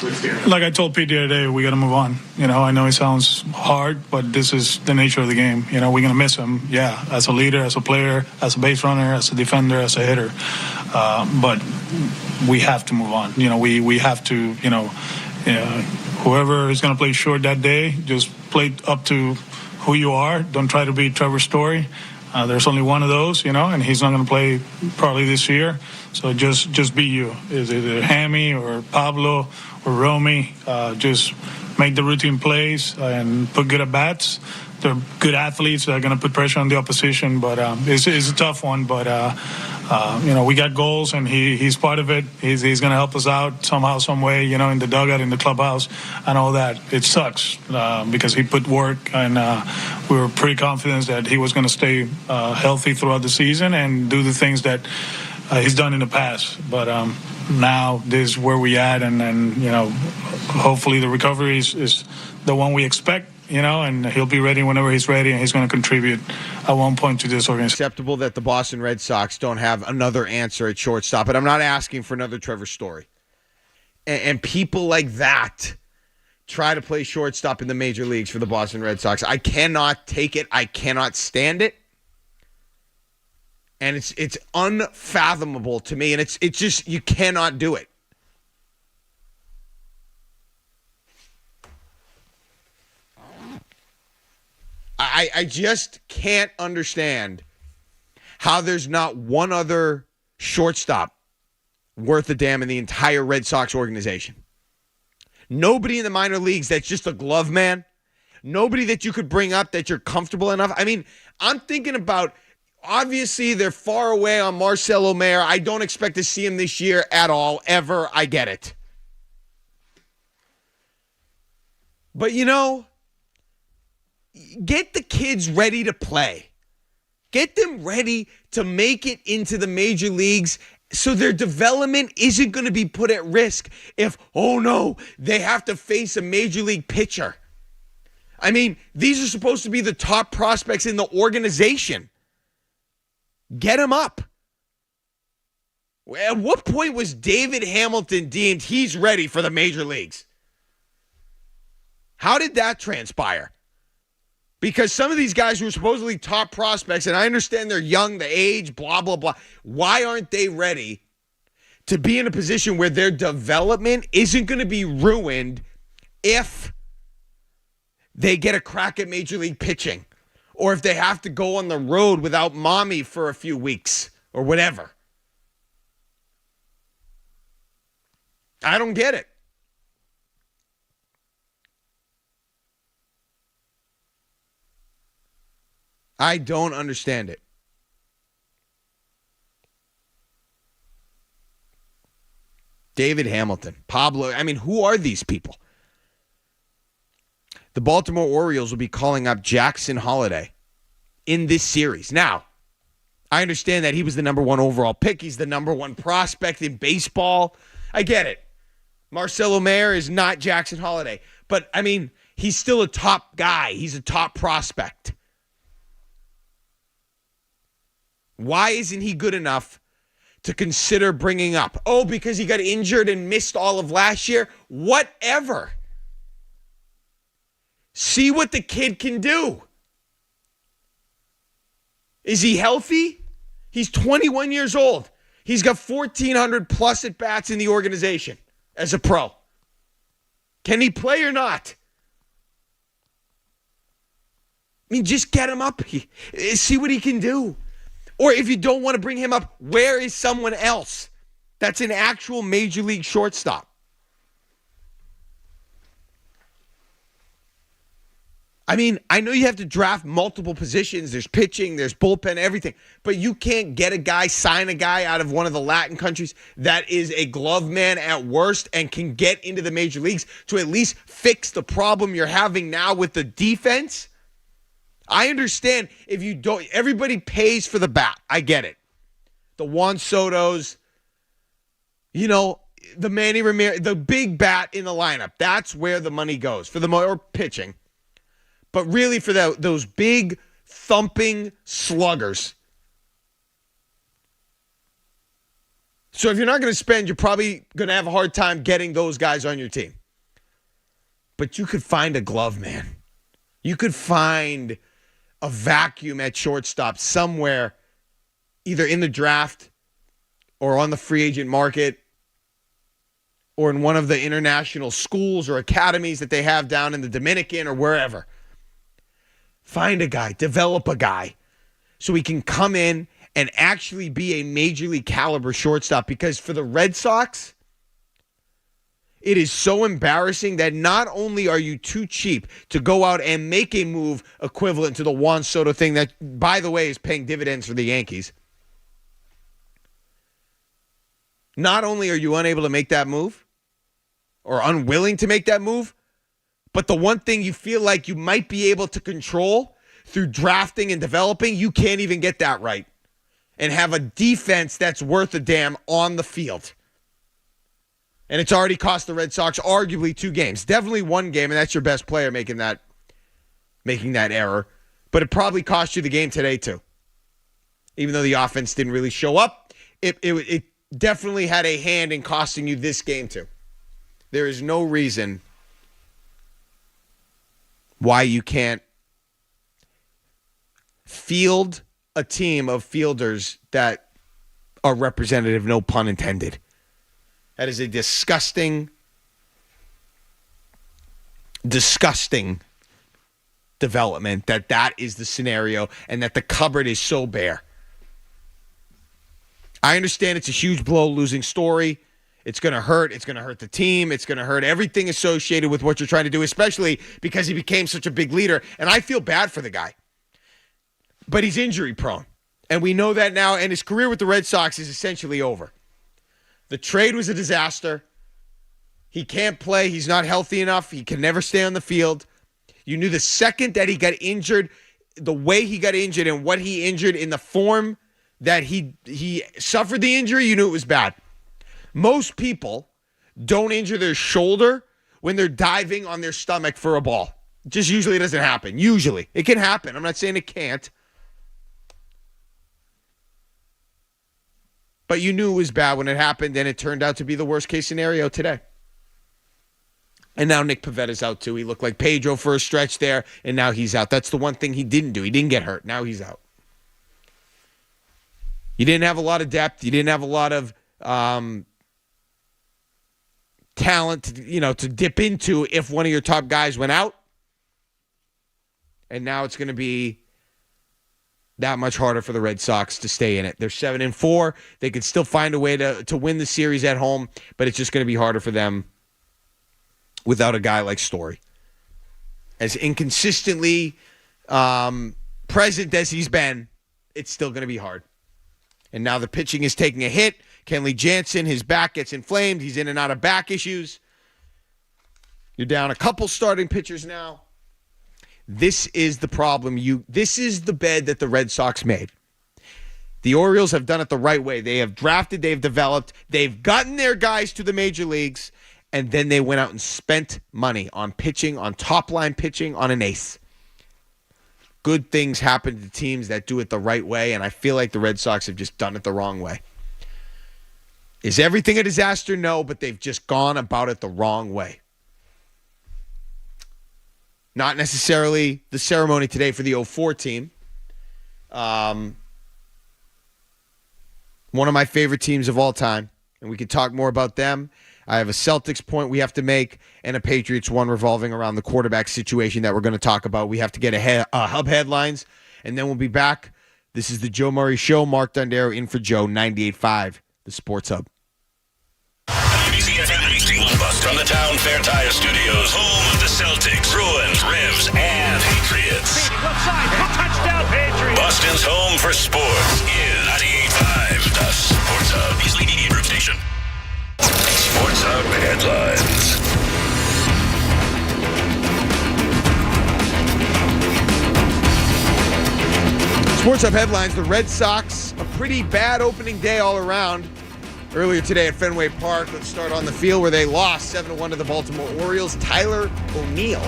to withstand. Like I told Pete the other day, we got to move on. I know it sounds hard, but this is the nature of the game. We're going to miss him, as a leader, as a player, as a base runner, as a defender, as a hitter. But we have to move on. We have to, whoever is going to play short that day, just play up to who you are. Don't try to be Trevor Story. There's only one of those, and he's not going to play probably this year. So just be you. Is it Hammy or Pablo or Romy? Just make the routine plays and put good at bats. They're good athletes. They're going to put pressure on the opposition, but it's a tough one. But we got goals, and he's part of it. He's going to help us out somehow, some way. In the dugout, in the clubhouse, and all that. It sucks because he put work, and we were pretty confident that he was going to stay healthy throughout the season and do the things that he's done in the past. But now this is where we at, and hopefully the recovery is the one we expect. And he'll be ready whenever he's ready, and he's going to contribute at one point to this organization. Acceptable that the Boston Red Sox don't have another answer at shortstop, but I'm not asking for another Trevor Story. And people like that try to play shortstop in the major leagues for the Boston Red Sox. I cannot take it. I cannot stand it. And it's unfathomable to me, and it's just, you cannot do it. I just can't understand how there's not one other shortstop worth a damn in the entire Red Sox organization. Nobody in the minor leagues that's just a glove man. Nobody that you could bring up that you're comfortable enough. I mean, I'm thinking about, obviously they're far away on Marcel Omer. I don't expect to see him this year at all, ever. I get it. But get the kids ready to play. Get them ready to make it into the major leagues so their development isn't going to be put at risk if, oh no, they have to face a major league pitcher. I mean, these are supposed to be the top prospects in the organization. Get them up. At what point was David Hamilton deemed he's ready for the major leagues? How did that transpire? Because some of these guys who are supposedly top prospects, and I understand they're young, the age, blah, blah, blah. Why aren't they ready to be in a position where their development isn't going to be ruined if they get a crack at major league pitching, or if they have to go on the road without mommy for a few weeks or whatever? I don't get it. I don't understand it. David Hamilton, Pablo. I mean, who are these people? The Baltimore Orioles will be calling up Jackson Holliday in this series. Now, I understand that he was the number one overall pick. He's the number one prospect in baseball. I get it. Marcel Omer is not Jackson Holliday. But, I mean, he's still a top guy. He's a top prospect. Why isn't he good enough to consider bringing up? Oh, because he got injured and missed all of last year? Whatever. See what the kid can do. Is he healthy? He's 21 years old. He's got 1,400 plus at bats in the organization as a pro. Can he play or not? I mean, just get him up. See what he can do. Or if you don't want to bring him up, where is someone else that's an actual major league shortstop? I mean, I know you have to draft multiple positions. There's pitching, there's bullpen, everything. But you can't get a guy, sign a guy out of one of the Latin countries that is a glove man at worst and can get into the major leagues to at least fix the problem you're having now with the defense. I understand if you don't, everybody pays for the bat. I get it. The Juan Sotos, the Manny Ramirez, the big bat in the lineup. That's where the money goes for the more pitching. But really for those big thumping sluggers, So if you're not going to spend, you're probably going to have a hard time getting those guys on your team. But you could find a glove, man. You could find a vacuum at shortstop somewhere, either in the draft or on the free agent market or in one of the international schools or academies that they have down in the Dominican or wherever. Find a guy, develop a guy so he can come in and actually be a major league caliber shortstop, because for the Red Sox, it is so embarrassing that not only are you too cheap to go out and make a move equivalent to the Juan Soto thing that, by the way, is paying dividends for the Yankees. Not only are you unable to make that move or unwilling to make that move, but the one thing you feel like you might be able to control through drafting and developing, you can't even get that right and have a defense that's worth a damn on the field. And it's already cost the Red Sox arguably 2 games. Definitely 1 game, and that's your best player making that error. But it probably cost you the game today too. Even though the offense didn't really show up, it definitely had a hand in costing you this game too. There is no reason why you can't field a team of fielders that are representative, no pun intended. That is a disgusting development that is the scenario and that the cupboard is so bare. I understand it's a huge blow losing Story. It's going to hurt. It's going to hurt the team. It's going to hurt everything associated with what you're trying to do, especially because he became such a big leader. And I feel bad for the guy. But he's injury prone. And we know that now. And his career with the Red Sox is essentially over. The trade was a disaster. He can't play. He's not healthy enough. He can never stay on the field. You knew the second that he got injured, the way he got injured and what he injured in the form that he suffered the injury, you knew it was bad. Most people don't injure their shoulder when they're diving on their stomach for a ball. Just usually doesn't happen. Usually. It can happen. I'm not saying it can't. But you knew it was bad when it happened, and it turned out to be the worst case scenario today. And now Nick Pavetta's out too. He looked like Pedro for a stretch there, and now he's out. That's the one thing he didn't do. He didn't get hurt. Now he's out. You didn't have a lot of depth. You didn't have a lot of talent, to dip into if one of your top guys went out. And now it's going to be that much harder for the Red Sox to stay in it. They're 7-4. They could still find a way to win the series at home, but it's just going to be harder for them without a guy like Story. As inconsistently present as he's been, it's still going to be hard. And now the pitching is taking a hit. Kenley Jansen, his back gets inflamed. He's in and out of back issues. You're down a couple starting pitchers now. This is the problem. This is the bed that the Red Sox made. The Orioles have done it the right way. They have drafted, they've developed, they've gotten their guys to the major leagues, and then they went out and spent money on pitching, on top-line pitching, on an ace. Good things happen to teams that do it the right way, and I feel like the Red Sox have just done it the wrong way. Is everything a disaster? No, but they've just gone about it the wrong way. Not necessarily the ceremony today for the 04 team. One of my favorite teams of all time, and we can talk more about them. I have a Celtics point we have to make and a Patriots one revolving around the quarterback situation that we're going to talk about. We have to get hub headlines, and then we'll be back. This is the Joe Murray Show. Mark Dondero in for Joe, 98.5, the Sports Hub. From the Town Fair Tire Studios, home of the Celtics, Bruins, Revs, and Patriots. Left side, touchdown Patriots. Boston's home for sports is 98.5, the Sports Hub. His leading group station. Sports Hub headlines. Sports Hub headlines. The Red Sox, a pretty bad opening day all around. Earlier today at Fenway Park, let's start on the field where they lost 7-1 to the Baltimore Orioles. Tyler O'Neill,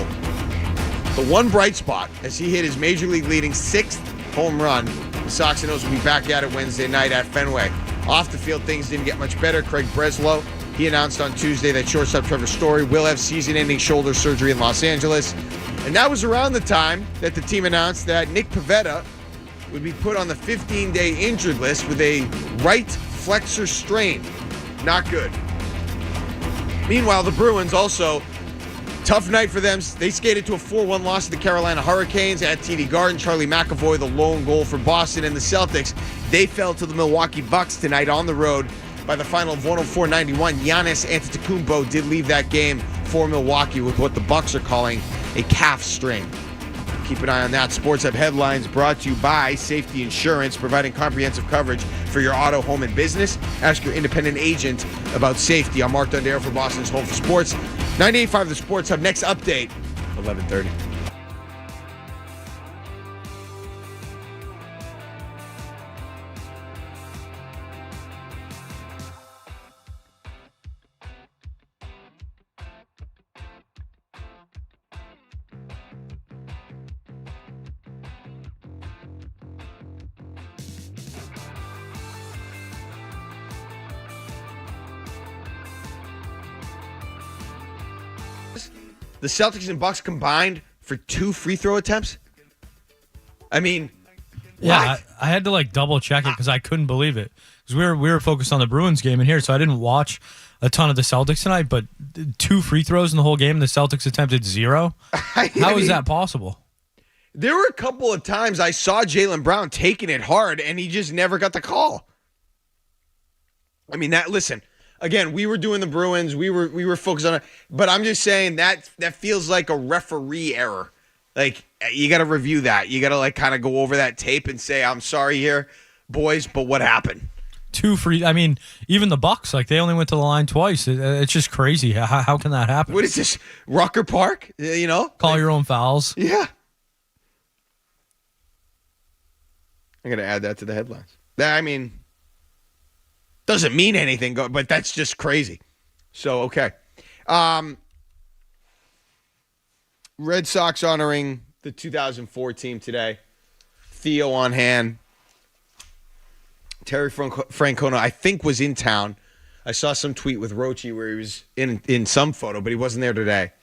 the one bright spot as he hit his major league leading 6th home run. The Sox and O's will be back at it Wednesday night at Fenway. Off the field, things didn't get much better. Craig Breslow, he announced on Tuesday that shortstop Trevor Story will have season-ending shoulder surgery in Los Angeles. And that was around the time that the team announced that Nick Pivetta would be put on the 15-day injured list with a right flexor strain. Not good. Meanwhile, the Bruins also, tough night for them. They skated to a 4-1 loss to the Carolina Hurricanes at TD Garden. Charlie McAvoy, the lone goal for Boston, and the Celtics, they fell to the Milwaukee Bucks tonight on the road by the final of 104-91. Giannis Antetokounmpo did leave that game for Milwaukee with what the Bucks are calling a calf strain. Keep an eye on that. Sports Hub headlines brought to you by Safety Insurance, providing comprehensive coverage for your auto, home, and business. Ask your independent agent about safety. I'm Mark Dondero for Boston's Home for Sports. 98.5 The Sports Hub. Next update, 11:30. The Celtics and Bucks combined for 2 free throw attempts? I mean, yeah, I had to double check it because I couldn't believe it. Because we were focused on the Bruins game in here, so I didn't watch a ton of the Celtics tonight. But 2 free throws in the whole game, the Celtics attempted 0. How is that possible? There were a couple of times I saw Jaylen Brown taking it hard, and he just never got the call. I mean, listen. Again, we were doing the Bruins. We were focused on it. But I'm just saying that feels like a referee error. You got to review that. You got to kind of go over that tape and say, I'm sorry here, boys, but what happened? 2 free. I mean, even the Bucks, they only went to the line twice. It's just crazy. How can that happen? What is this, Rucker Park? Call your own fouls. Yeah. I'm going to add that to the headlines. I mean, doesn't mean anything, but that's just crazy. So, okay. Red Sox honoring the 2004 team today. Theo on hand. Terry Francona, I think, was in town. I saw some tweet with Rochi where he was in some photo, but he wasn't there today.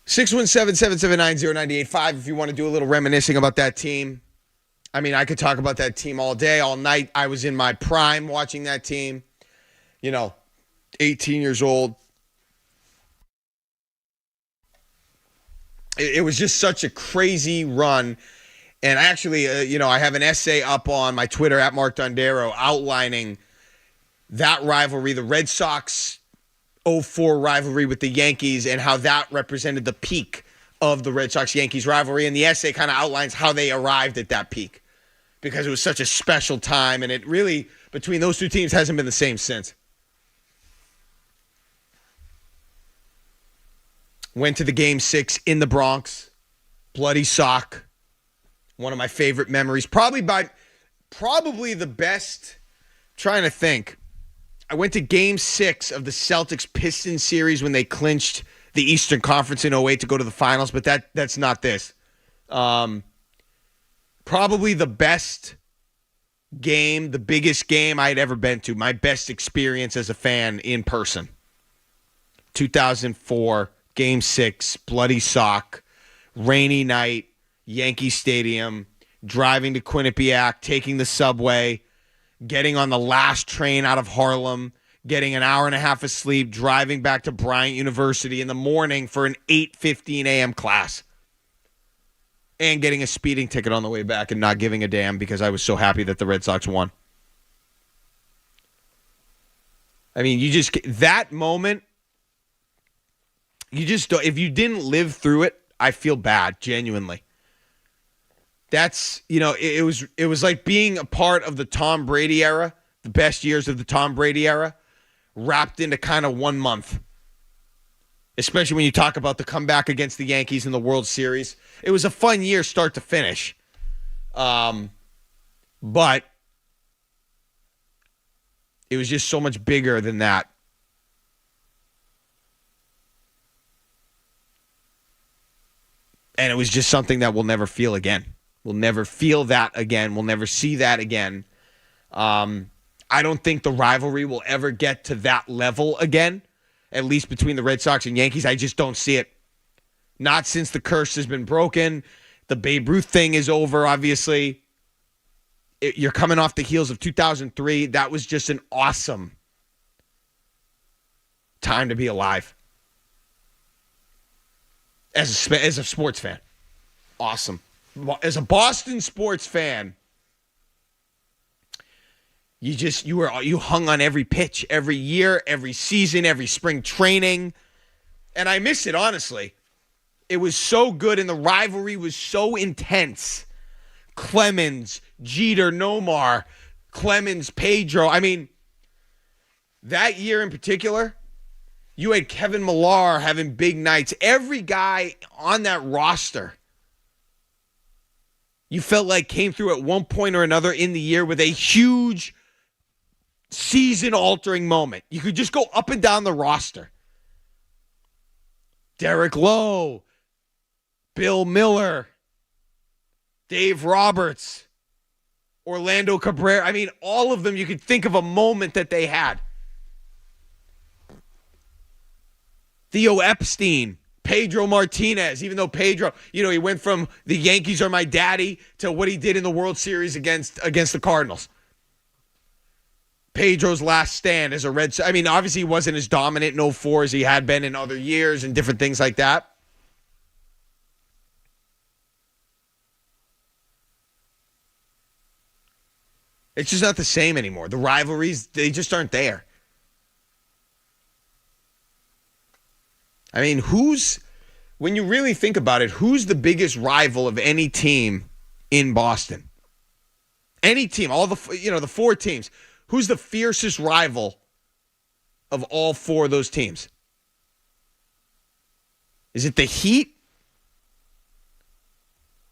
617-779-0985 if you want to do a little reminiscing about that team. I mean, I could talk about that team all day, all night. I was in my prime watching that team. 18 years old. It was just such a crazy run. And actually, I have an essay up on my Twitter at Mark Dondero outlining that rivalry, the Red Sox 04 rivalry with the Yankees, and how that represented the peak of the Red Sox-Yankees rivalry. And the essay kind of outlines how they arrived at that peak because it was such a special time. And it really, between those two teams, hasn't been the same since. Went to the Game 6 in the Bronx. Bloody sock. One of my favorite memories. Probably the best. Trying to think. I went to Game 6 of the Celtics-Pistons series when they clinched the Eastern Conference in 08 to go to the finals, but that's not this. Probably the best game, the biggest game I had ever been to. My best experience as a fan in person. 2004, Game 6, bloody sock, rainy night, Yankee Stadium, driving to Quinnipiac, taking the subway, getting on the last train out of Harlem, getting an hour and a half of sleep, driving back to Bryant University in the morning for an 8:15 a.m. class, and getting a speeding ticket on the way back and not giving a damn because I was so happy that the Red Sox won. I mean, that moment, if you didn't live through it, I feel bad, genuinely. That's, it was like being a part of the Tom Brady era, the best years of the Tom Brady era, wrapped into kind of 1 month. Especially when you talk about the comeback against the Yankees in the World Series. It was a fun year start to finish. But it was just so much bigger than that. And it was just something that we'll never feel again. We'll never feel that again. We'll never see that again. I don't think the rivalry will ever get to that level again, at least between the Red Sox and Yankees. I just don't see it. Not since the curse has been broken. The Babe Ruth thing is over, obviously. You're coming off the heels of 2003. That was just an awesome time to be alive. As a sports fan. Awesome. As a Boston sports fan, you hung on every pitch, every year, every season, every spring training. And I miss it, honestly. It was so good, and the rivalry was so intense. Clemens, Jeter, Nomar, Clemens, Pedro. I mean, that year in particular, you had Kevin Millar having big nights. Every guy on that roster, you felt like came through at one point or another in the year with a huge season-altering moment. You could just go up and down the roster. Derek Lowe, Bill Miller, Dave Roberts, Orlando Cabrera. I mean, all of them, you could think of a moment that they had. Theo Epstein, Pedro Martinez, even though Pedro, he went from the Yankees are my daddy to what he did in the World Series against the Cardinals. Pedro's last stand as a Red Sox. I mean, obviously he wasn't as dominant in 04 as he had been in other years and different things like that. It's just not the same anymore. The rivalries, they just aren't there. I mean, when you really think about it, who's the biggest rival of any team in Boston? Any team, all the four teams. Who's the fiercest rival of all four of those teams? Is it the Heat?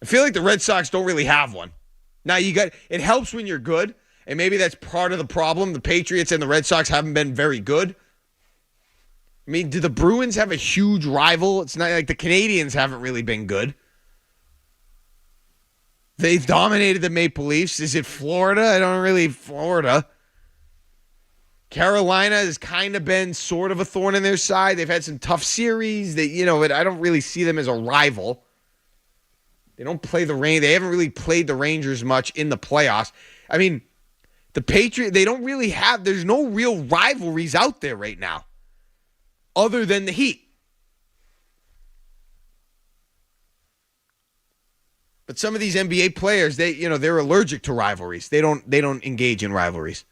I feel like the Red Sox don't really have one. Now, it helps when you're good, and maybe that's part of the problem. The Patriots and the Red Sox haven't been very good. I mean, do the Bruins have a huge rival? It's not like the Canadians haven't really been good. They've dominated the Maple Leafs. Is it Florida? Florida. Carolina has kind of been sort of a thorn in their side. They've had some tough series. But I don't really see them as a rival. They don't play the Rangers. They haven't really played the Rangers much in the playoffs. I mean, the Patriots, they don't really have, there's no real rivalries out there right now other than the Heat. But some of these NBA players, they're allergic to rivalries. They don't engage in rivalries.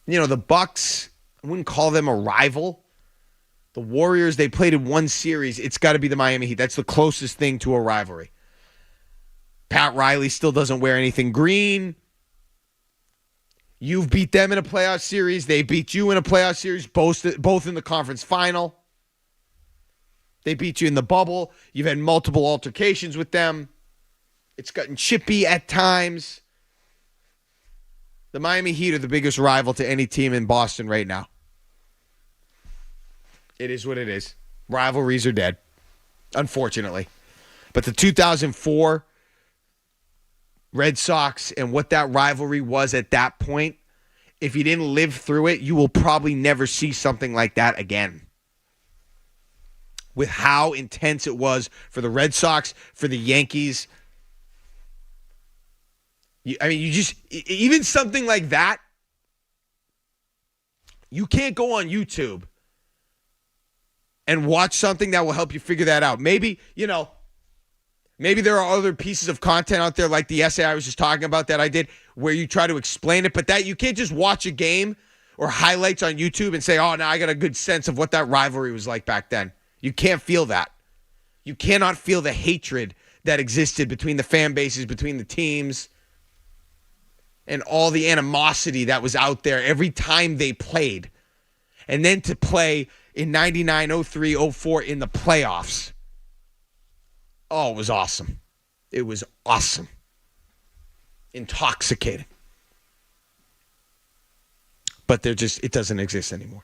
The Bucks, I wouldn't call them a rival. The Warriors, they played in one series. It's got to be the Miami Heat. That's the closest thing to a rivalry. Pat Riley still doesn't wear anything green. You've beat them in a playoff series. They beat you in a playoff series, both in the conference final. They beat you in the bubble. You've had multiple altercations with them. It's gotten chippy at times. The Miami Heat are the biggest rival to any team in Boston right now. It is what it is. Rivalries are dead, unfortunately. But the 2004 Red Sox and what that rivalry was at that point, if you didn't live through it, you will probably never see something like that again. With how intense it was for the Red Sox, for the Yankees. Even something like that, you can't go on YouTube and watch something that will help you figure that out. Maybe there are other pieces of content out there like the essay I was just talking about that I did where you try to explain it, but that you can't just watch a game or highlights on YouTube and say, oh, now I got a good sense of what that rivalry was like back then. You can't feel that. You cannot feel the hatred that existed between the fan bases, between the teams, and all the animosity that was out there every time they played. And then to play in 99, 03, 04 in the playoffs. Oh, it was awesome. It was awesome. Intoxicating. But it doesn't exist anymore.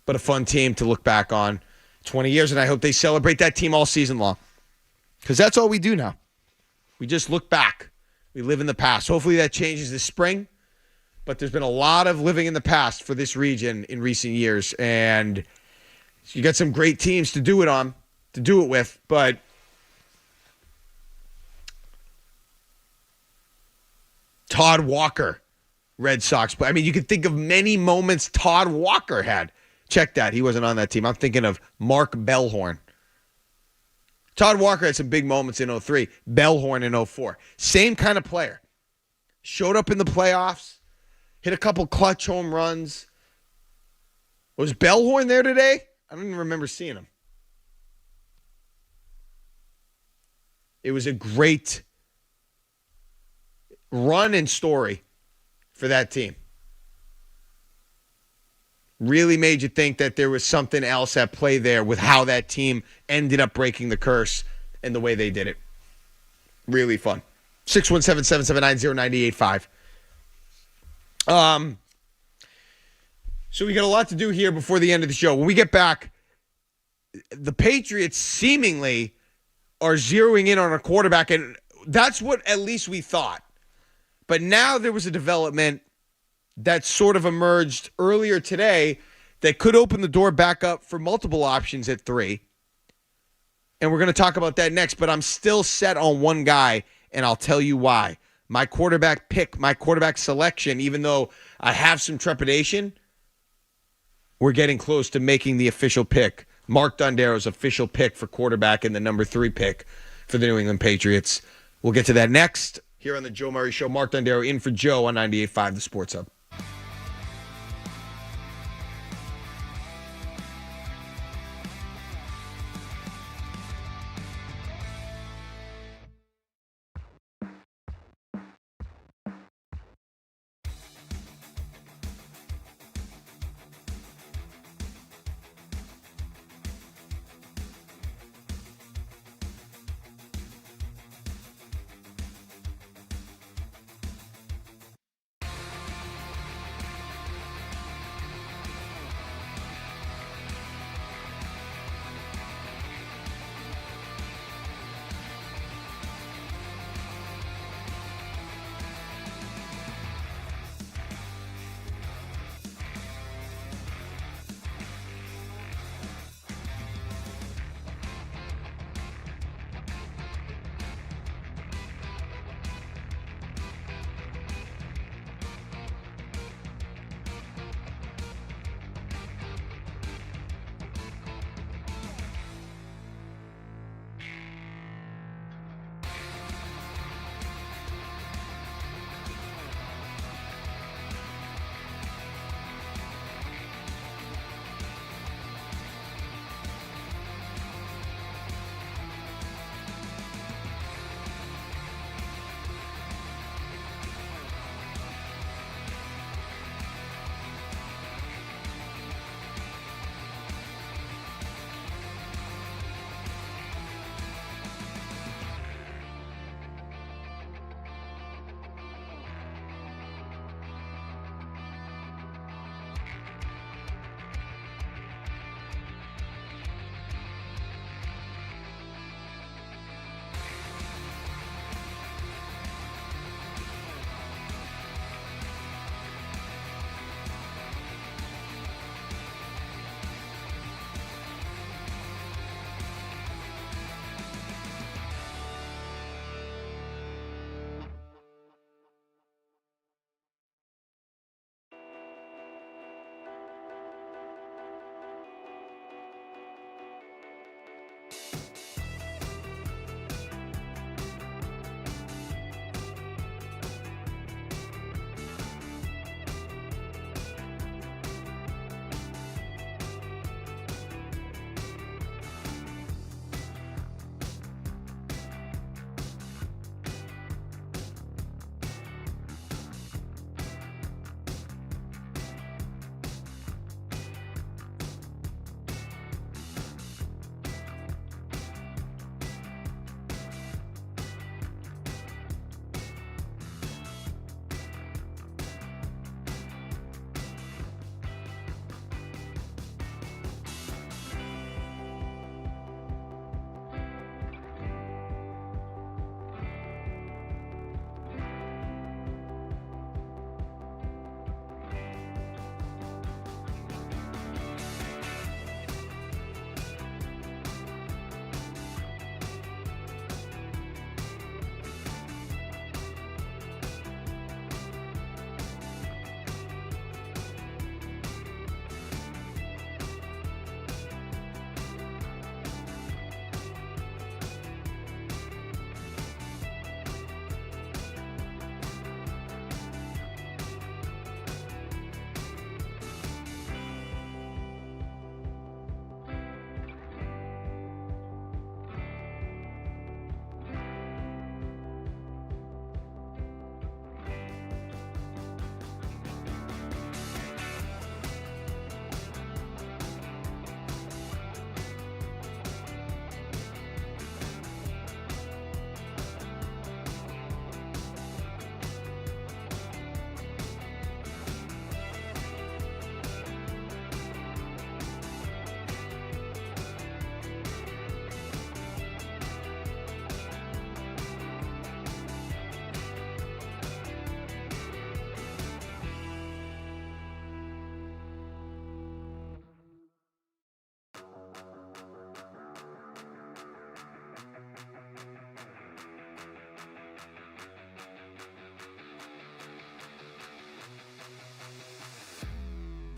But a fun team to look back on 20 years, and I hope they celebrate that team all season long. Because that's all we do now. We just look back We live in the past. Hopefully that changes this spring. But there's been a lot of living in the past for this region in recent years. And you got some great teams to do it with. But Todd Walker, Red Sox. I mean, you could think of many moments Todd Walker had. Check that. He wasn't on that team. I'm thinking of Mark Bellhorn. Todd Walker had some big moments in 03. Bellhorn in 04. Same kind of player. Showed up in the playoffs. Hit a couple clutch home runs. Was Bellhorn there today? I don't even remember seeing him. It was a great run and story for that team. Really made you think that there was something else at play there with how that team ended up breaking the curse and the way they did it. Really fun. 617-779-0985. So we got a lot to do here before the end of the show. When we get back, the Patriots seemingly are zeroing in on a quarterback, and that's what at least we thought. But now there was a development that sort of emerged earlier today that could open the door back up for multiple options at 3. And we're going to talk about that next, but I'm still set on one guy, and I'll tell you why. My quarterback pick, my quarterback selection, even though I have some trepidation, we're getting close to making the official pick. Mark Dondero's official pick for quarterback and the number 3 pick for the New England Patriots. We'll get to that next here on the Joe Murray Show. Mark Dondero in for Joe on 98.5 The Sports Hub.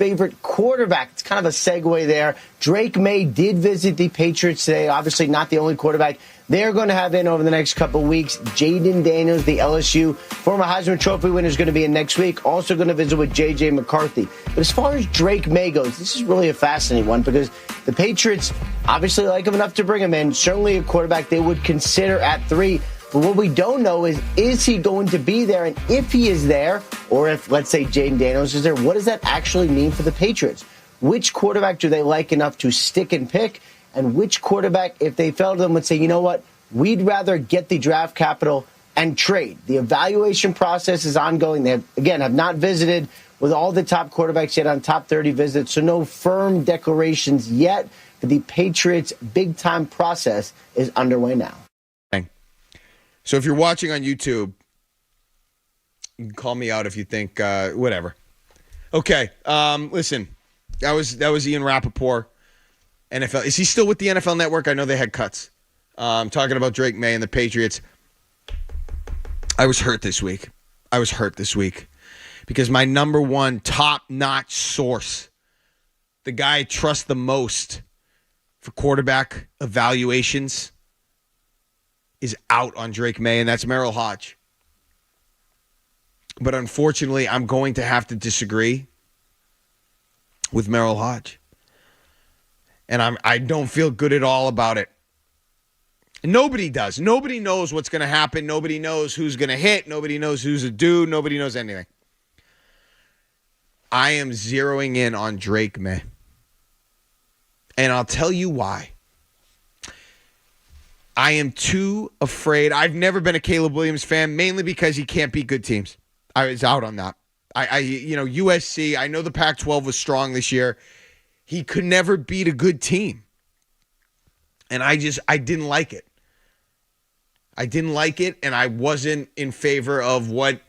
favorite quarterback? It's kind of a segue there. Drake May did visit the Patriots today. Obviously not the only quarterback they're going to have in over the next couple of weeks. Jaden Daniels, the LSU former Heisman Trophy winner, is going to be in next week. Also going to visit with J.J. McCarthy. But as far as Drake May goes, this is really a fascinating one because the Patriots obviously like him enough to bring him in. Certainly a quarterback they would consider at 3. But what we don't know is he going to be there? And if he is there, or if, let's say, Jaden Daniels is there, what does that actually mean for the Patriots? Which quarterback do they like enough to stick and pick? And which quarterback, if they fell to them, would say, you know what, we'd rather get the draft capital and trade. The evaluation process is ongoing. They, have not visited with all the top quarterbacks yet on top 30 visits, so no firm declarations yet. But the Patriots' big-time process is underway now. So if you're watching on YouTube, you can call me out if you think whatever. Okay, listen, that was Ian Rappaport, NFL. Is he still with the NFL Network? I know they had cuts. Talking about Drake May and the Patriots. I was hurt this week because my number one top-notch source, the guy I trust the most for quarterback evaluations, is out on Drake May, and that's Merrill Hodge. But unfortunately, I'm going to have to disagree with Merrill Hodge. And I don't feel good at all about it. Nobody does. Nobody knows what's going to happen. Nobody knows who's going to hit. Nobody knows who's a dude. Nobody knows anything. I am zeroing in on Drake May. And I'll tell you why. I am too afraid. I've never been a Caleb Williams fan, mainly because he can't beat good teams. I was out on that. USC, I know the Pac-12 was strong this year. He could never beat a good team. And I didn't like it. I didn't like it, and I wasn't in favor of what,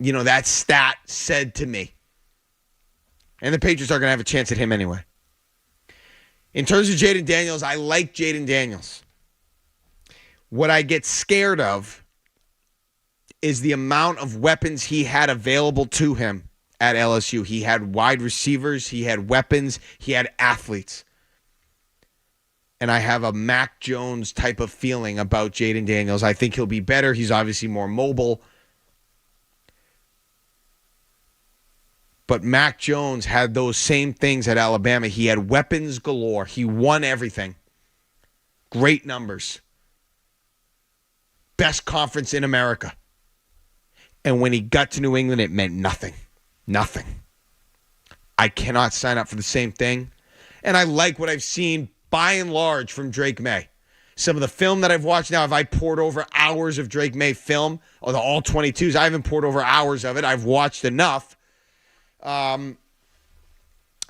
that stat said to me. And the Patriots are going to have a chance at him anyway. In terms of Jaden Daniels, I like Jaden Daniels. What I get scared of is the amount of weapons he had available to him at LSU. He had wide receivers, he had weapons, he had athletes. And I have a Mac Jones type of feeling about Jaden Daniels. I think he'll be better. He's obviously more mobile. But Mac Jones had those same things at Alabama. He had weapons galore. He won everything. Great numbers. Best conference in America. And when he got to New England, it meant nothing. Nothing. I cannot sign up for the same thing. And I like what I've seen by and large from Drake May. Some of the film that I've watched now, I poured over hours of Drake May film, or the all 22s. I haven't poured over hours of it. I've watched enough. And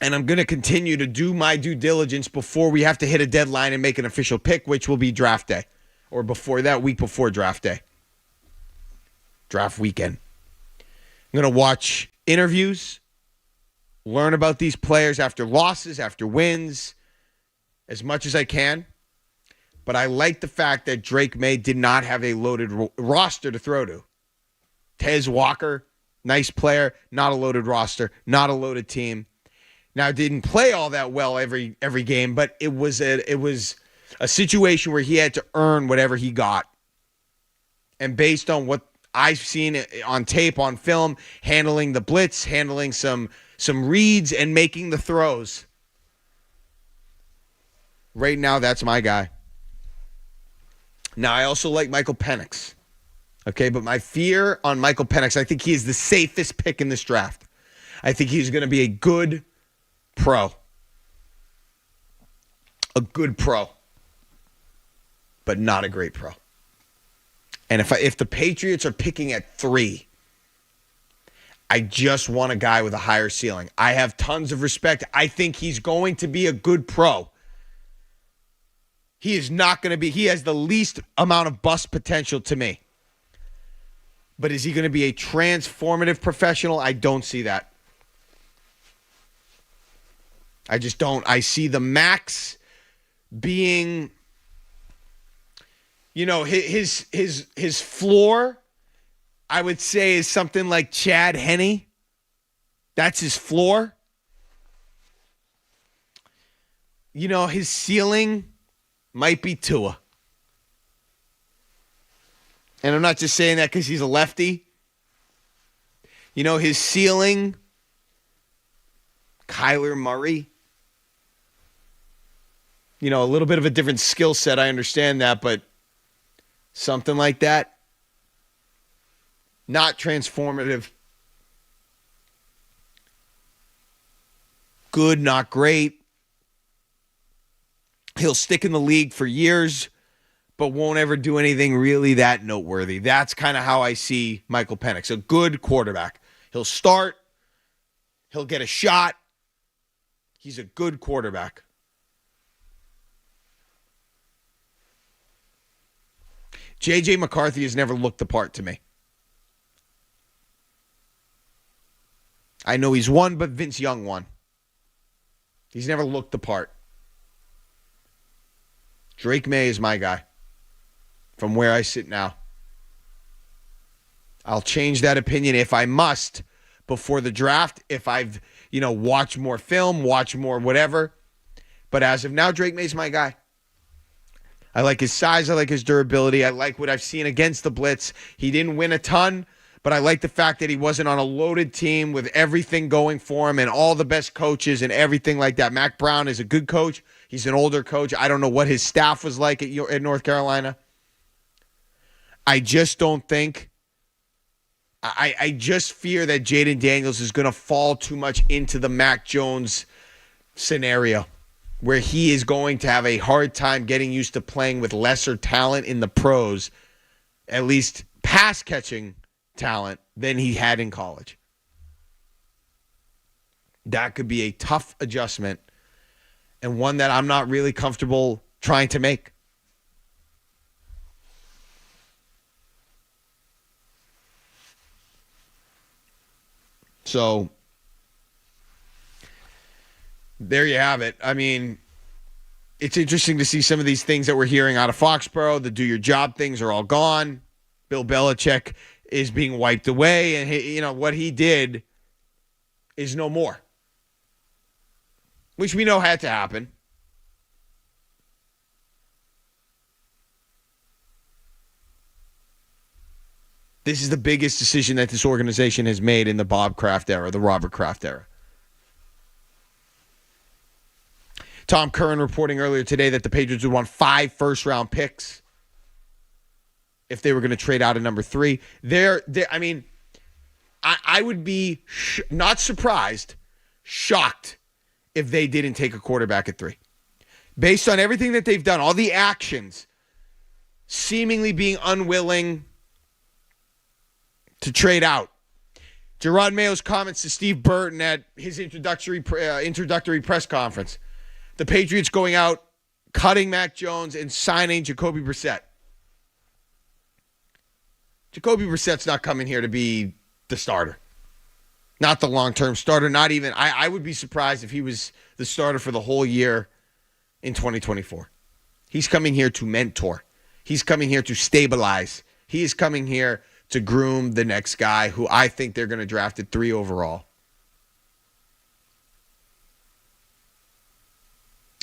I'm going to continue to do my due diligence before we have to hit a deadline and make an official pick, which will be draft day. Or before that, week before draft day. Draft weekend. I'm going to watch interviews, learn about these players after losses, after wins, as much as I can. But I like the fact that Drake May did not have a loaded roster to throw to. Tez Walker, nice player, not a loaded roster, not a loaded team. Now, didn't play all that well every game, but it was a situation where he had to earn whatever he got. And based on what I've seen on tape, on film, handling the blitz, handling some reads, and making the throws. Right now, that's my guy. Now, I also like Michael Penix. Okay, but my fear on Michael Penix, I think he is the safest pick in this draft. I think he's going to be a good pro. A good pro. But not a great pro. And if the Patriots are picking at 3, I just want a guy with a higher ceiling. I have tons of respect. I think he's going to be a good pro. He is not going to be, he has the least amount of bust potential to me. But is he going to be a transformative professional? I don't see that. I just don't. I see the max being, his floor, I would say, is something like Chad Henne. That's his floor. his ceiling might be Tua. And I'm not just saying that because he's a lefty. His ceiling, Kyler Murray. A little bit of a different skill set. I understand that, but something like that. Not transformative. Good, not great. He'll stick in the league for years, but won't ever do anything really that noteworthy. That's kind of how I see Michael Penix, a good quarterback. He'll start. He'll get a shot. He's a good quarterback. J.J. McCarthy has never looked the part to me. I know he's won, but Vince Young won. He's never looked the part. Drake May is my guy from where I sit now. I'll change that opinion if I must before the draft, if I've, watched more film, watched more whatever. But as of now, Drake May's my guy. I like his size. I like his durability. I like what I've seen against the blitz. He didn't win a ton, but I like the fact that he wasn't on a loaded team with everything going for him and all the best coaches and everything like that. Mac Brown is a good coach. He's an older coach. I don't know what his staff was like at North Carolina. I just don't think. I just fear that Jaden Daniels is going to fall too much into the Mac Jones scenario, where he is going to have a hard time getting used to playing with lesser talent in the pros, at least pass-catching talent, than he had in college. That could be a tough adjustment and one that I'm not really comfortable trying to make. So there you have it. I mean, it's interesting to see some of these things that we're hearing out of Foxborough. The do your job things are all gone. Bill Belichick is being wiped away, and what he did is no more, which we know had to happen. This is the biggest decision that this organization has made in the Bob Kraft era, the Robert Kraft era. Tom Curran reporting earlier today that the Patriots would want 5 first-round picks if they were going to trade out of number 3. I would be not surprised, shocked if they didn't take a quarterback at 3. Based on everything that they've done, all the actions, seemingly being unwilling to trade out. Gerard Mayo's comments to Steve Burton at his introductory press conference. The Patriots going out, cutting Mac Jones, and signing Jacoby Brissett. Jacoby Brissett's not coming here to be the starter. Not the long-term starter. Not even, I would be surprised if he was the starter for the whole year in 2024. He's coming here to mentor. He's coming here to stabilize. He is coming here to groom the next guy who I think they're going to draft at 3 overall.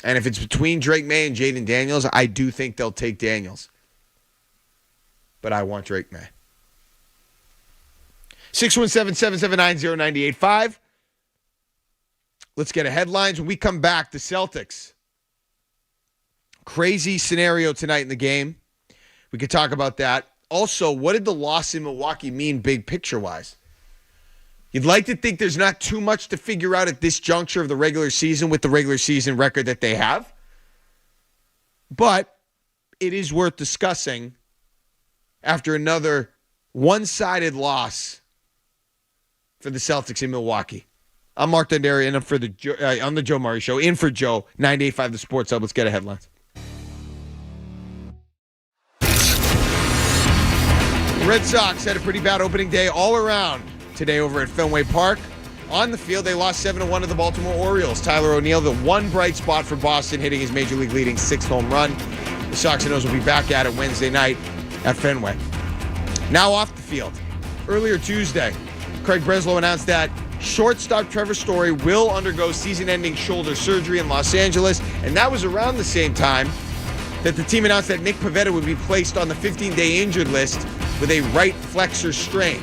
And if it's between Drake May and Jaden Daniels, I do think they'll take Daniels. But I want Drake May. 617-779-0985. Let's get a headlines. When we come back, the Celtics. Crazy scenario tonight in the game. We could talk about that. Also, what did the loss in Milwaukee mean big picture-wise? You'd like to think there's not too much to figure out at this juncture of the regular season with the regular season record that they have. But it is worth discussing after another one-sided loss for the Celtics in Milwaukee. I'm Mark Dondero, and I'm on the Joe Murray Show. In for Joe, 98.5 The Sports Hub. Let's get a headlines. Red Sox had a pretty bad opening day all around today over at Fenway Park. On the field, they lost 7-1 to the Baltimore Orioles. Tyler O'Neill, the one bright spot for Boston, hitting his Major League leading 6th home run. The Sox-and-O's will be back at it Wednesday night at Fenway. Now off the field. Earlier Tuesday, Craig Breslow announced that Shortstop Trevor Story will undergo season-ending shoulder surgery in Los Angeles, and that was around the same time that the team announced that Nick Pivetta would be placed on the 15-day injured list with a right flexor strain.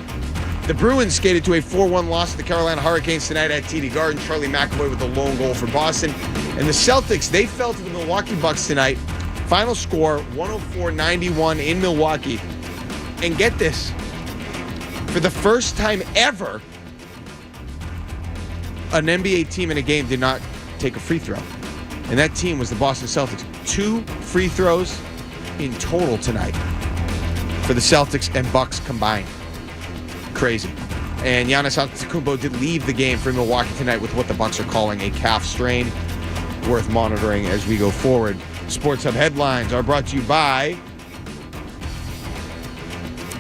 The Bruins skated to a 4-1 loss to the Carolina Hurricanes tonight at TD Garden. Charlie McAvoy with the lone goal for Boston. And the Celtics, they fell to the Milwaukee Bucks tonight. Final score, 104-91 in Milwaukee. And get this, for the first time ever, an NBA team in a game did not take a free throw. And that team was the Boston Celtics. 2 free throws in total tonight for the Celtics and Bucks combined. Crazy. And Giannis Antetokounmpo did leave the game for Milwaukee tonight with what the Bucks are calling a calf strain. Worth monitoring as we go forward. Sports Hub headlines are brought to you by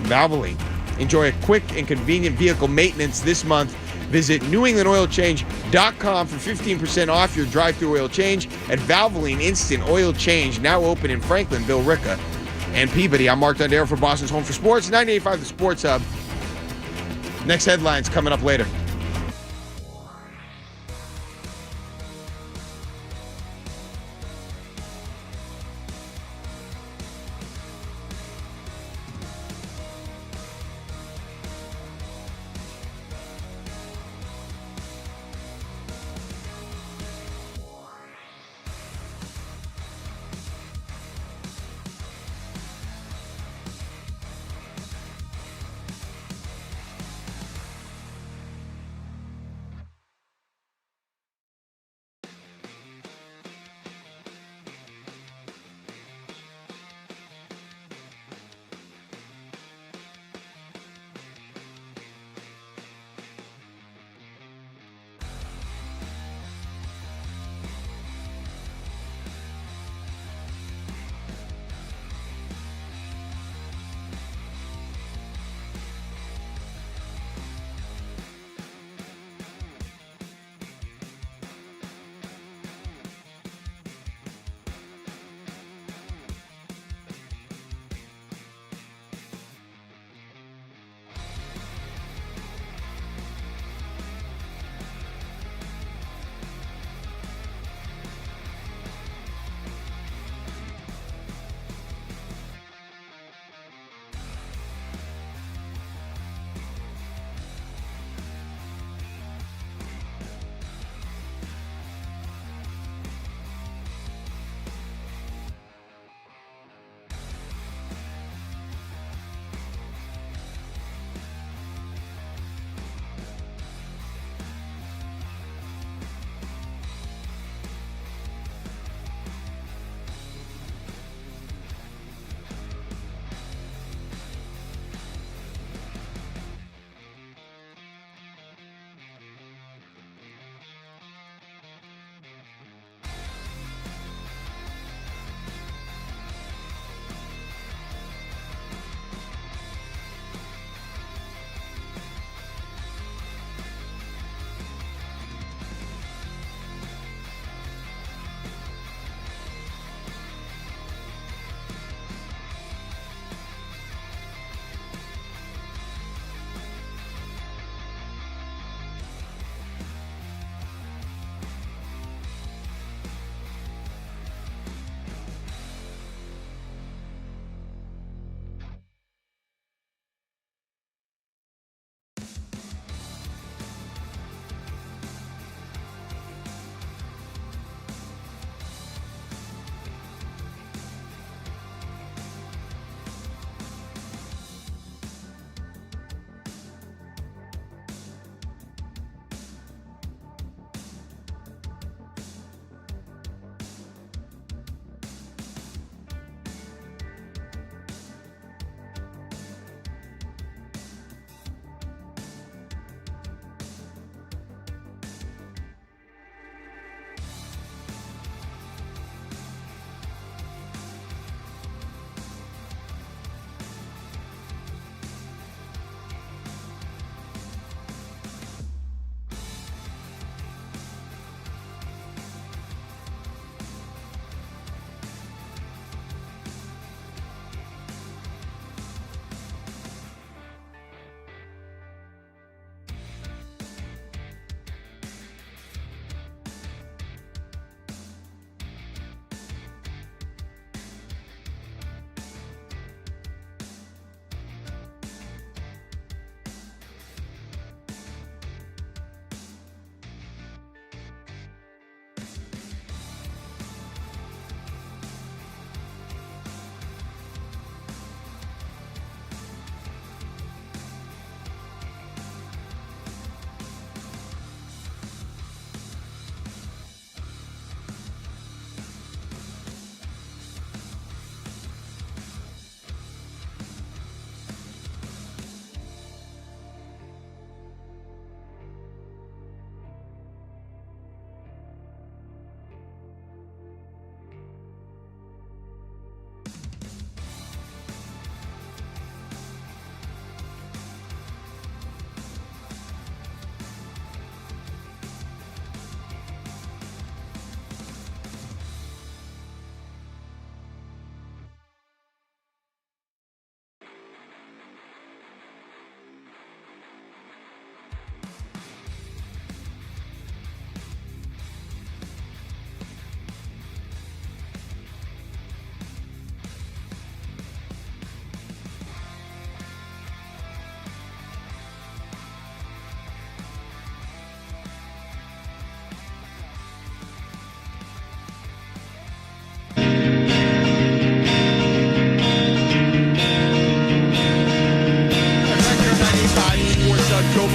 Valvoline. Enjoy a quick and convenient vehicle maintenance this month. Visit NewEnglandOilChange.com for 15% off your drive-thru oil change at Valvoline Instant Oil Change, now open in Franklin, Billerica, and Peabody. I'm Mark Dondero for Boston's Home for Sports, 98.5 The Sports Hub. Next headlines coming up later.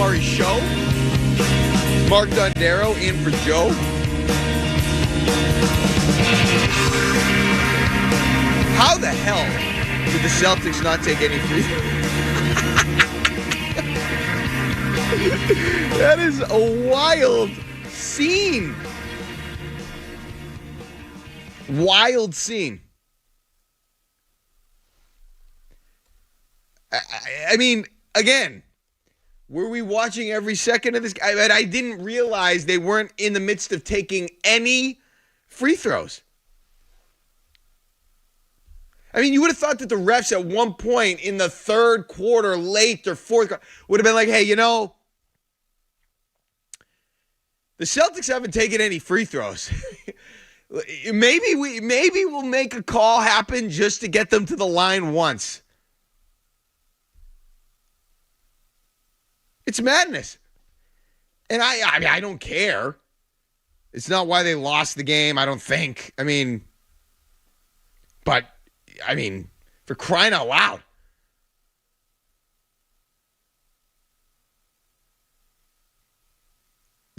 Murray show. Mark Dondero in for Joe. How the hell did the Celtics not take any free throws? That is a wild scene. Wild scene. I mean, again, were we watching every second of this? I didn't realize they weren't in the midst of taking any free throws. I mean, you would have thought that the refs at one point in the third quarter, late or fourth, would have been like, hey, you know, the Celtics haven't taken any free throws. Maybe we'll make a call happen just to get them to the line once. It's madness. And I mean, I don't care. It's not why they lost the game, I don't think. I mean, but, I mean, for crying out loud.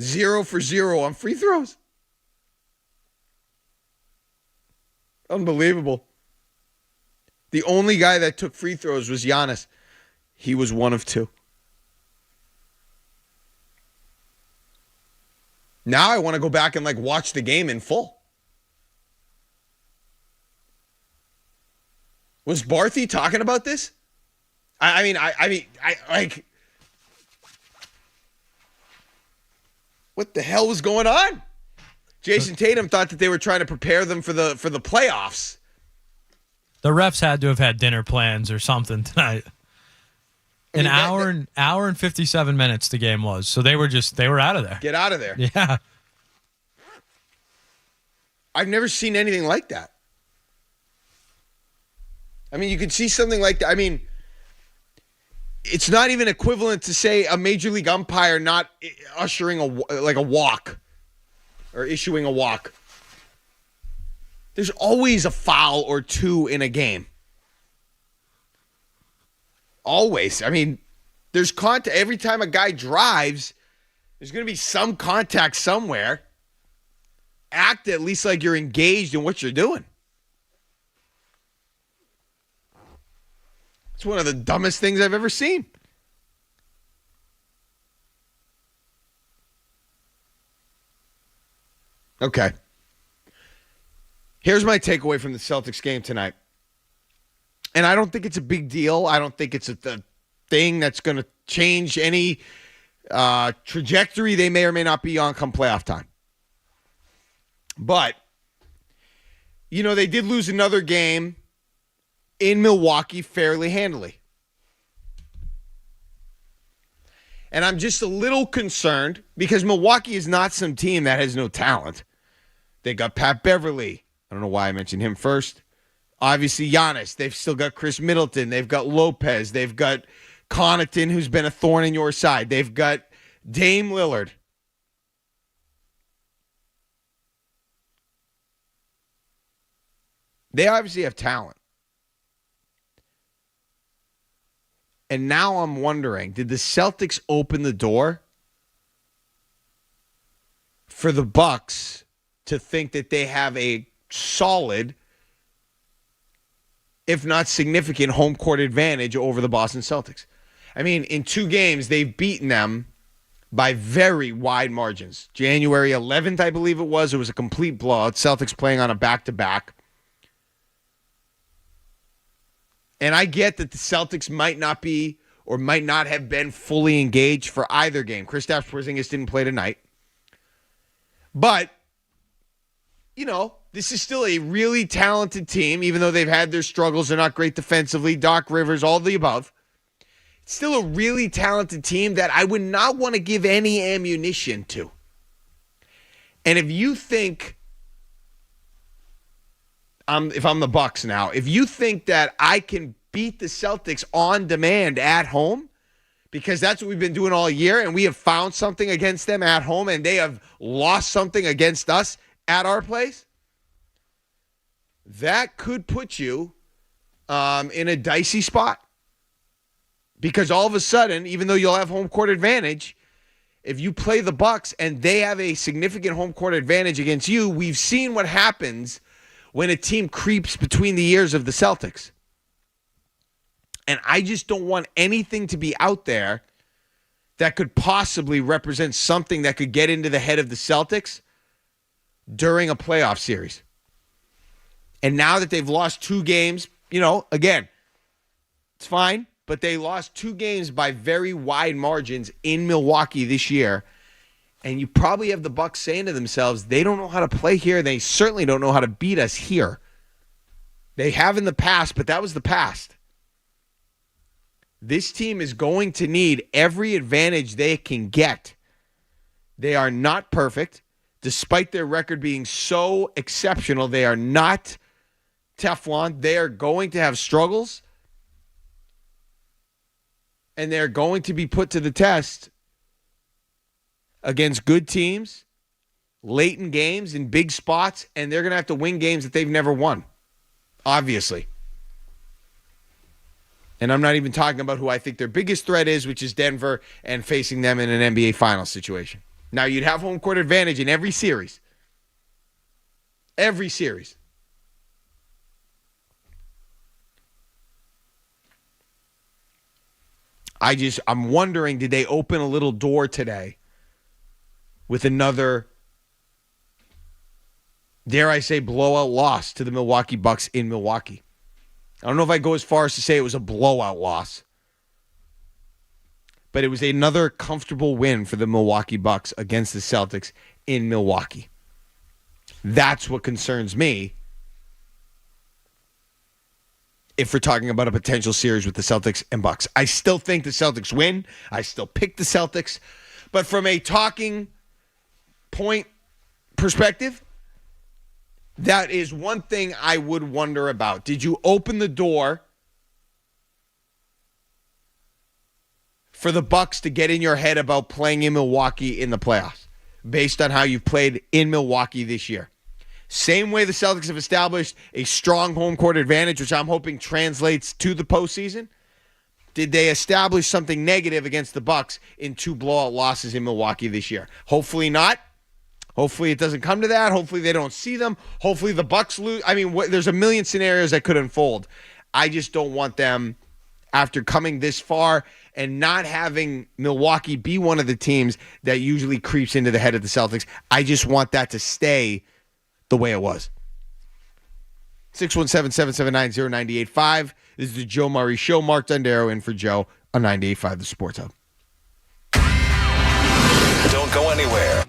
Zero for zero on free throws. Unbelievable. The only guy that took free throws was Giannis. He was one of two. Now I want to go back and watch the game in full. Was Barthy talking about this? I mean, what the hell was going on? Jason Tatum thought that they were trying to prepare them for the playoffs. The refs had to have had dinner plans or something tonight. An hour and 57 minutes the game was. So they were out of there. Get out of there. Yeah. I've never seen anything like that. I mean, you could see something like that. I mean, it's not even equivalent to, say, a major league umpire not ushering a walk or issuing a walk. There's always a foul or two in a game. Always. I mean, there's contact. Every time a guy drives, there's going to be some contact somewhere. Act at least like you're engaged in what you're doing. It's one of the dumbest things I've ever seen. Okay. Here's my takeaway from the Celtics game tonight. And I don't think it's a big deal. I don't think it's a thing that's going to change any trajectory they may or may not be on come playoff time. But, you know, they did lose another game in Milwaukee fairly handily. And I'm just a little concerned because Milwaukee is not some team that has no talent. They got Pat Beverly. I don't know why I mentioned him first. Obviously, Giannis. They've still got Chris Middleton. They've got Lopez. They've got Connaughton, who's been a thorn in your side. They've got Dame Lillard. They obviously have talent. And now I'm wondering, did the Celtics open the door for the Bucks to think that they have a solid, if not significant, home court advantage over the Boston Celtics? I mean, in 2 games, they've beaten them by very wide margins. January 11th, I believe it was a complete blowout. Celtics playing on a back-to-back. And I get that the Celtics might not be or might not have been fully engaged for either game. Kristaps Porzingis didn't play tonight. But, you know, this is still a really talented team, even though they've had their struggles. They're not great defensively. Doc Rivers, all the above. It's still a really talented team that I would not want to give any ammunition to. And if you think, if I'm the Bucks now, if you think that I can beat the Celtics on demand at home, because that's what we've been doing all year, and we have found something against them at home, and they have lost something against us at our place, that could put you in a dicey spot. Because all of a sudden, even though you'll have home court advantage, if you play the Bucks and they have a significant home court advantage against you, we've seen what happens when a team creeps between the ears of the Celtics. And I just don't want anything to be out there that could possibly represent something that could get into the head of the Celtics during a playoff series. And now that they've lost 2 games, again, it's fine, but they lost 2 games by very wide margins in Milwaukee this year. And you probably have the Bucks saying to themselves, they don't know how to play here. They certainly don't know how to beat us here. They have in the past, but that was the past. This team is going to need every advantage they can get. They are not perfect. Despite their record being so exceptional, they are not Teflon. They are going to have struggles. And they're going to be put to the test against good teams, late in games, in big spots, and they're going to have to win games that they've never won, obviously. And I'm not even talking about who I think their biggest threat is, which is Denver, and facing them in an NBA Finals situation. Now, you'd have home court advantage in every series. Every series. I'm wondering, did they open a little door today with another, dare I say, blowout loss to the Milwaukee Bucks in Milwaukee? I don't know if I go as far as to say it was a blowout loss, but it was another comfortable win for the Milwaukee Bucks against the Celtics in Milwaukee. That's what concerns me if we're talking about a potential series with the Celtics and Bucks. I still think the Celtics win. I still pick the Celtics. But from a talking point perspective, that is one thing I would wonder about. Did you open the door for the Bucks to get in your head about playing in Milwaukee in the playoffs based on how you've played in Milwaukee this year? Same way the Celtics have established a strong home court advantage, which I'm hoping translates to the postseason. Did they establish something negative against the Bucks in 2 blowout losses in Milwaukee this year? Hopefully not. Hopefully it doesn't come to that. Hopefully they don't see them. Hopefully the Bucks lose. I mean, there's a million scenarios that could unfold. I just don't want them, after coming this far and not having Milwaukee be one of the teams that usually creeps into the head of the Celtics, I just want that to stay the way it was. 617-779-0985. This is the Joe Murray Show. Mark Dondero in for Joe on 98.5 The Sports Hub. Don't go anywhere.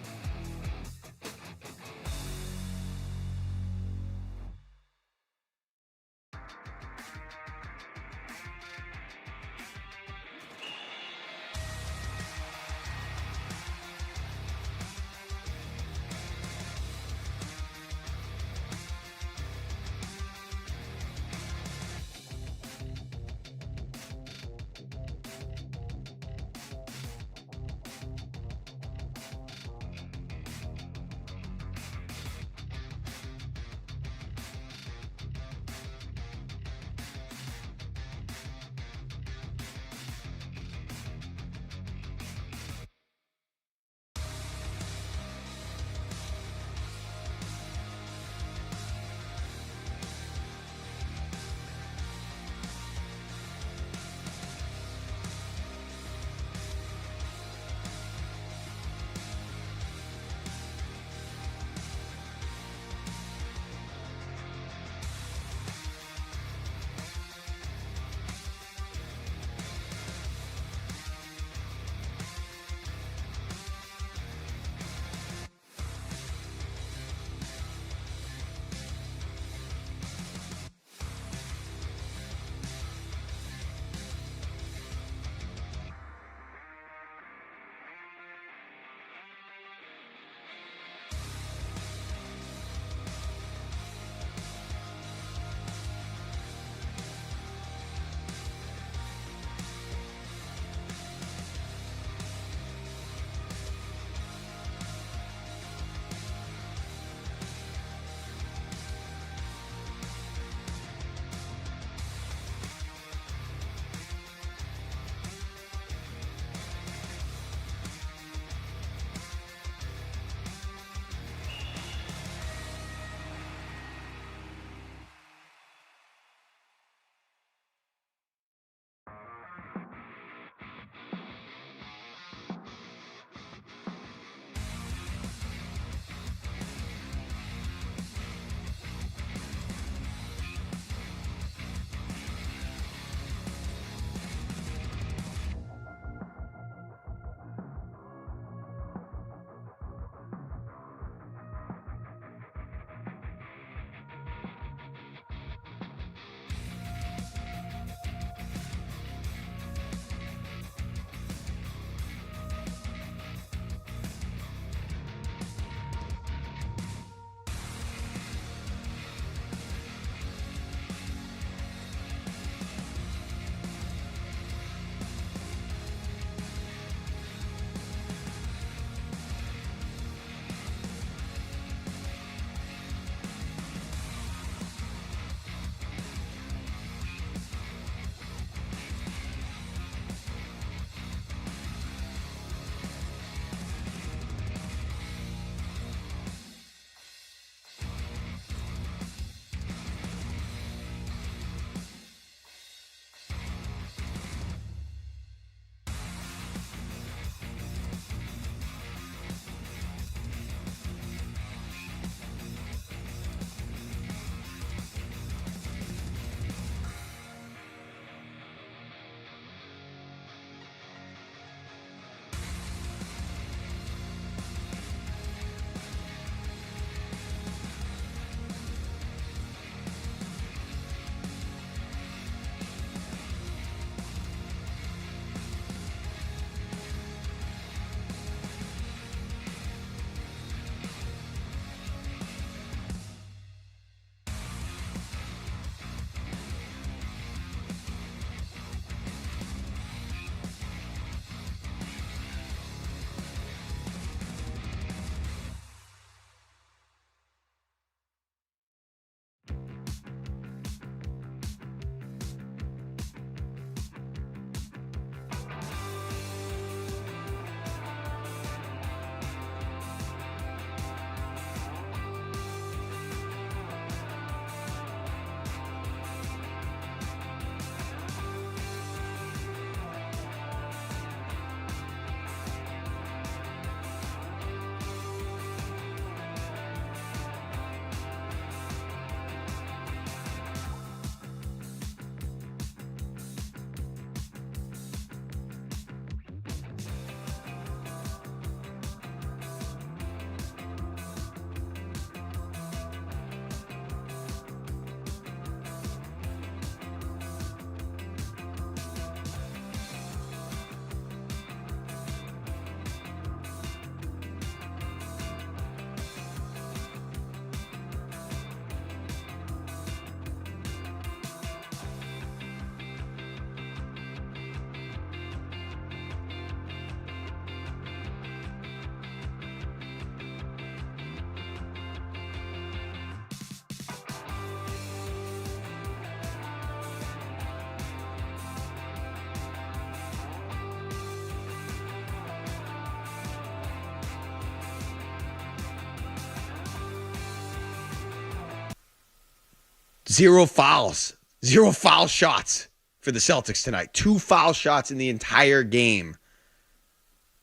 0 fouls. 0 foul shots for the Celtics tonight. 2 foul shots in the entire game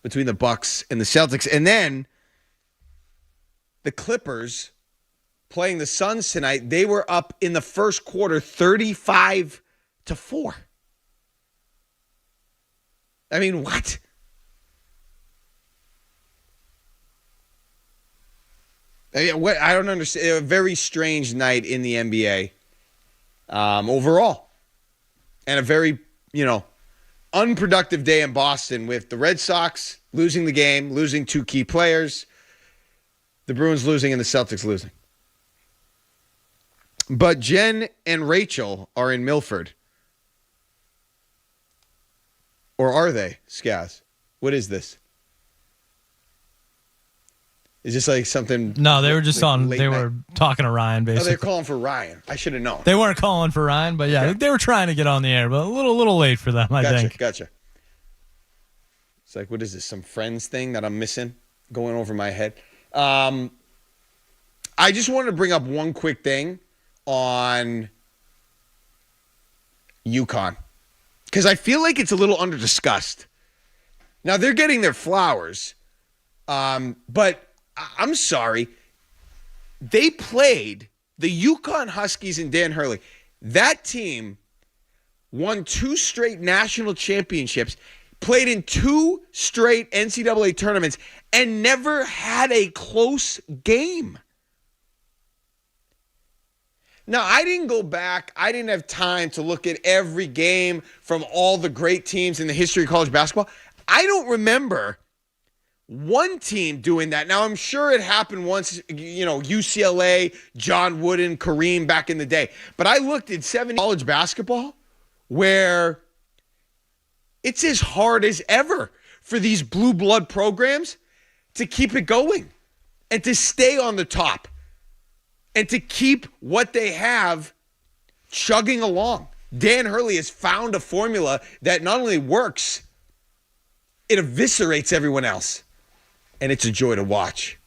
between the Bucks and the Celtics. And then the Clippers playing the Suns tonight, they were up in the first quarter 35-4. I mean, what? I don't understand. A very strange night in the NBA overall. And a very, unproductive day in Boston with the Red Sox losing the game, losing 2 key players, the Bruins losing and the Celtics losing. But Jen and Rachel are in Milford. Or are they, Skaz? What is this? Is this like something? No, they were just like on. late They night? were talking to Ryan, Oh, basically. they're calling for Ryan. I should have known. They weren't calling for Ryan, but yeah, they were trying to get on the air, but a little late for them, I think. Gotcha. It's like, what is this? Some Friends thing that I'm missing going over my head? I just wanted to bring up one quick thing on UConn because I feel like it's a little under-discussed. Now, they're getting their flowers, but I'm sorry. They played the UConn Huskies and Dan Hurley. That team won 2 straight national championships, played in 2 straight NCAA tournaments, and never had a close game. Now, I didn't go back. I didn't have time to look at every game from all the great teams in the history of college basketball. I don't remember one team doing that. Now, I'm sure it happened once, UCLA, John Wooden, Kareem back in the day. But I looked at 70 college basketball where it's as hard as ever for these blue blood programs to keep it going and to stay on the top and to keep what they have chugging along. Dan Hurley has found a formula that not only works, it eviscerates everyone else. And it's a joy to watch.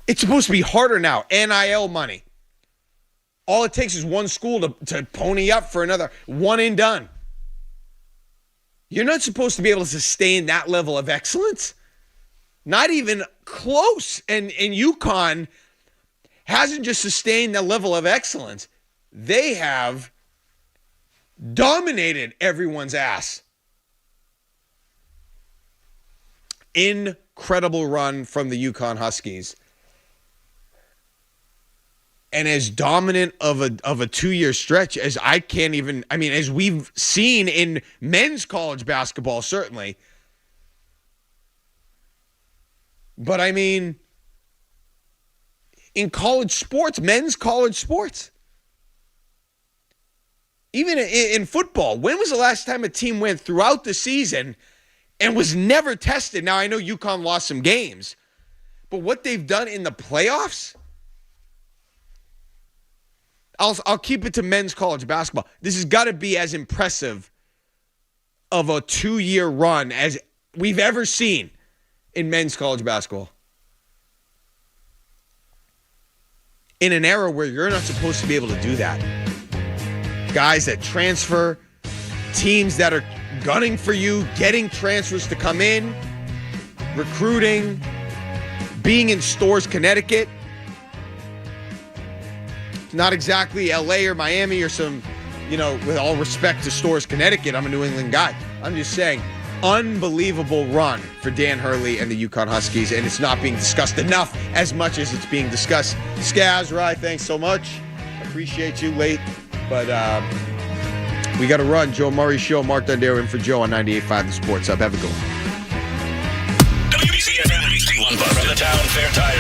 It's supposed to be harder now. NIL money. All it takes is one school to pony up for another. One and done. You're not supposed to be able to sustain that level of excellence. Not even close. And UConn hasn't just sustained that level of excellence. They have dominated everyone's ass. Incredible run from the UConn Huskies. And as dominant of a 2-year stretch as as we've seen in men's college basketball, certainly. But in college sports, men's college sports. Even in football, when was the last time a team went throughout the season and was never tested? Now, I know UConn lost some games, but what they've done in the playoffs, I'll keep it to men's college basketball. This has got to be as impressive of a 2-year run as we've ever seen in men's college basketball. In an era where you're not supposed to be able to do that. Guys that transfer, teams that are gunning for you, getting transfers to come in, recruiting, being in Stores, Connecticut. Not exactly LA or Miami or some, with all respect to Stores, Connecticut, I'm a New England guy. I'm just saying, unbelievable run for Dan Hurley and the UConn Huskies, and it's not being discussed enough as much as it's being discussed. Skaz, Rye, thanks so much. Appreciate you late, but we got to run. Joe Murray Show, Mark Dondero in for Joe on 98.5 The Sports Hub. Have a good one. WBCFM HD1 from the town fair tire.